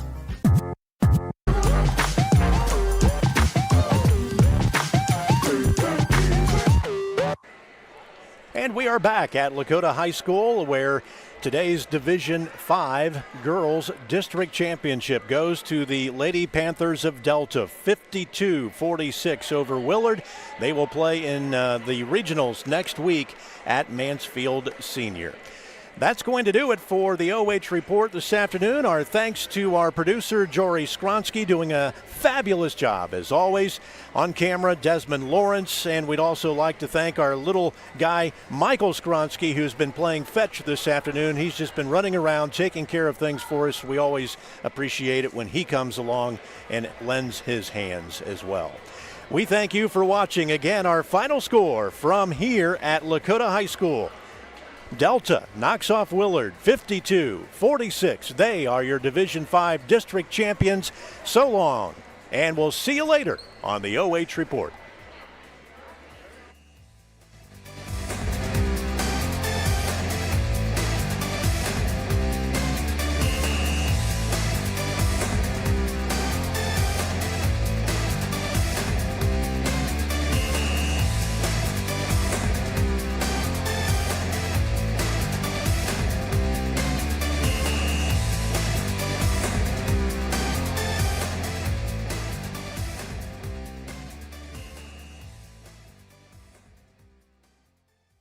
And we are back at Lakota High School, where today's Division 5 Girls District Championship goes to the Lady Panthers of Delta, 52-46 over Willard. They will play in the regionals next week at Mansfield Senior. That's going to do it for the OH Report this afternoon. Our thanks to our producer, Jory Skronsky, doing a fabulous job, as always. On camera, Desmond Lawrence. And we'd also like to thank our little guy, Michael Skronsky, who's been playing fetch this afternoon. He's just been running around, taking care of things for us. We always appreciate it when he comes along and lends his hands as well. We thank you for watching. Again, our final score from here at Lakota High School. Delta knocks off Willard 52-46. They are your Division 5 district champions. So long, and we'll see you later on the OH Report.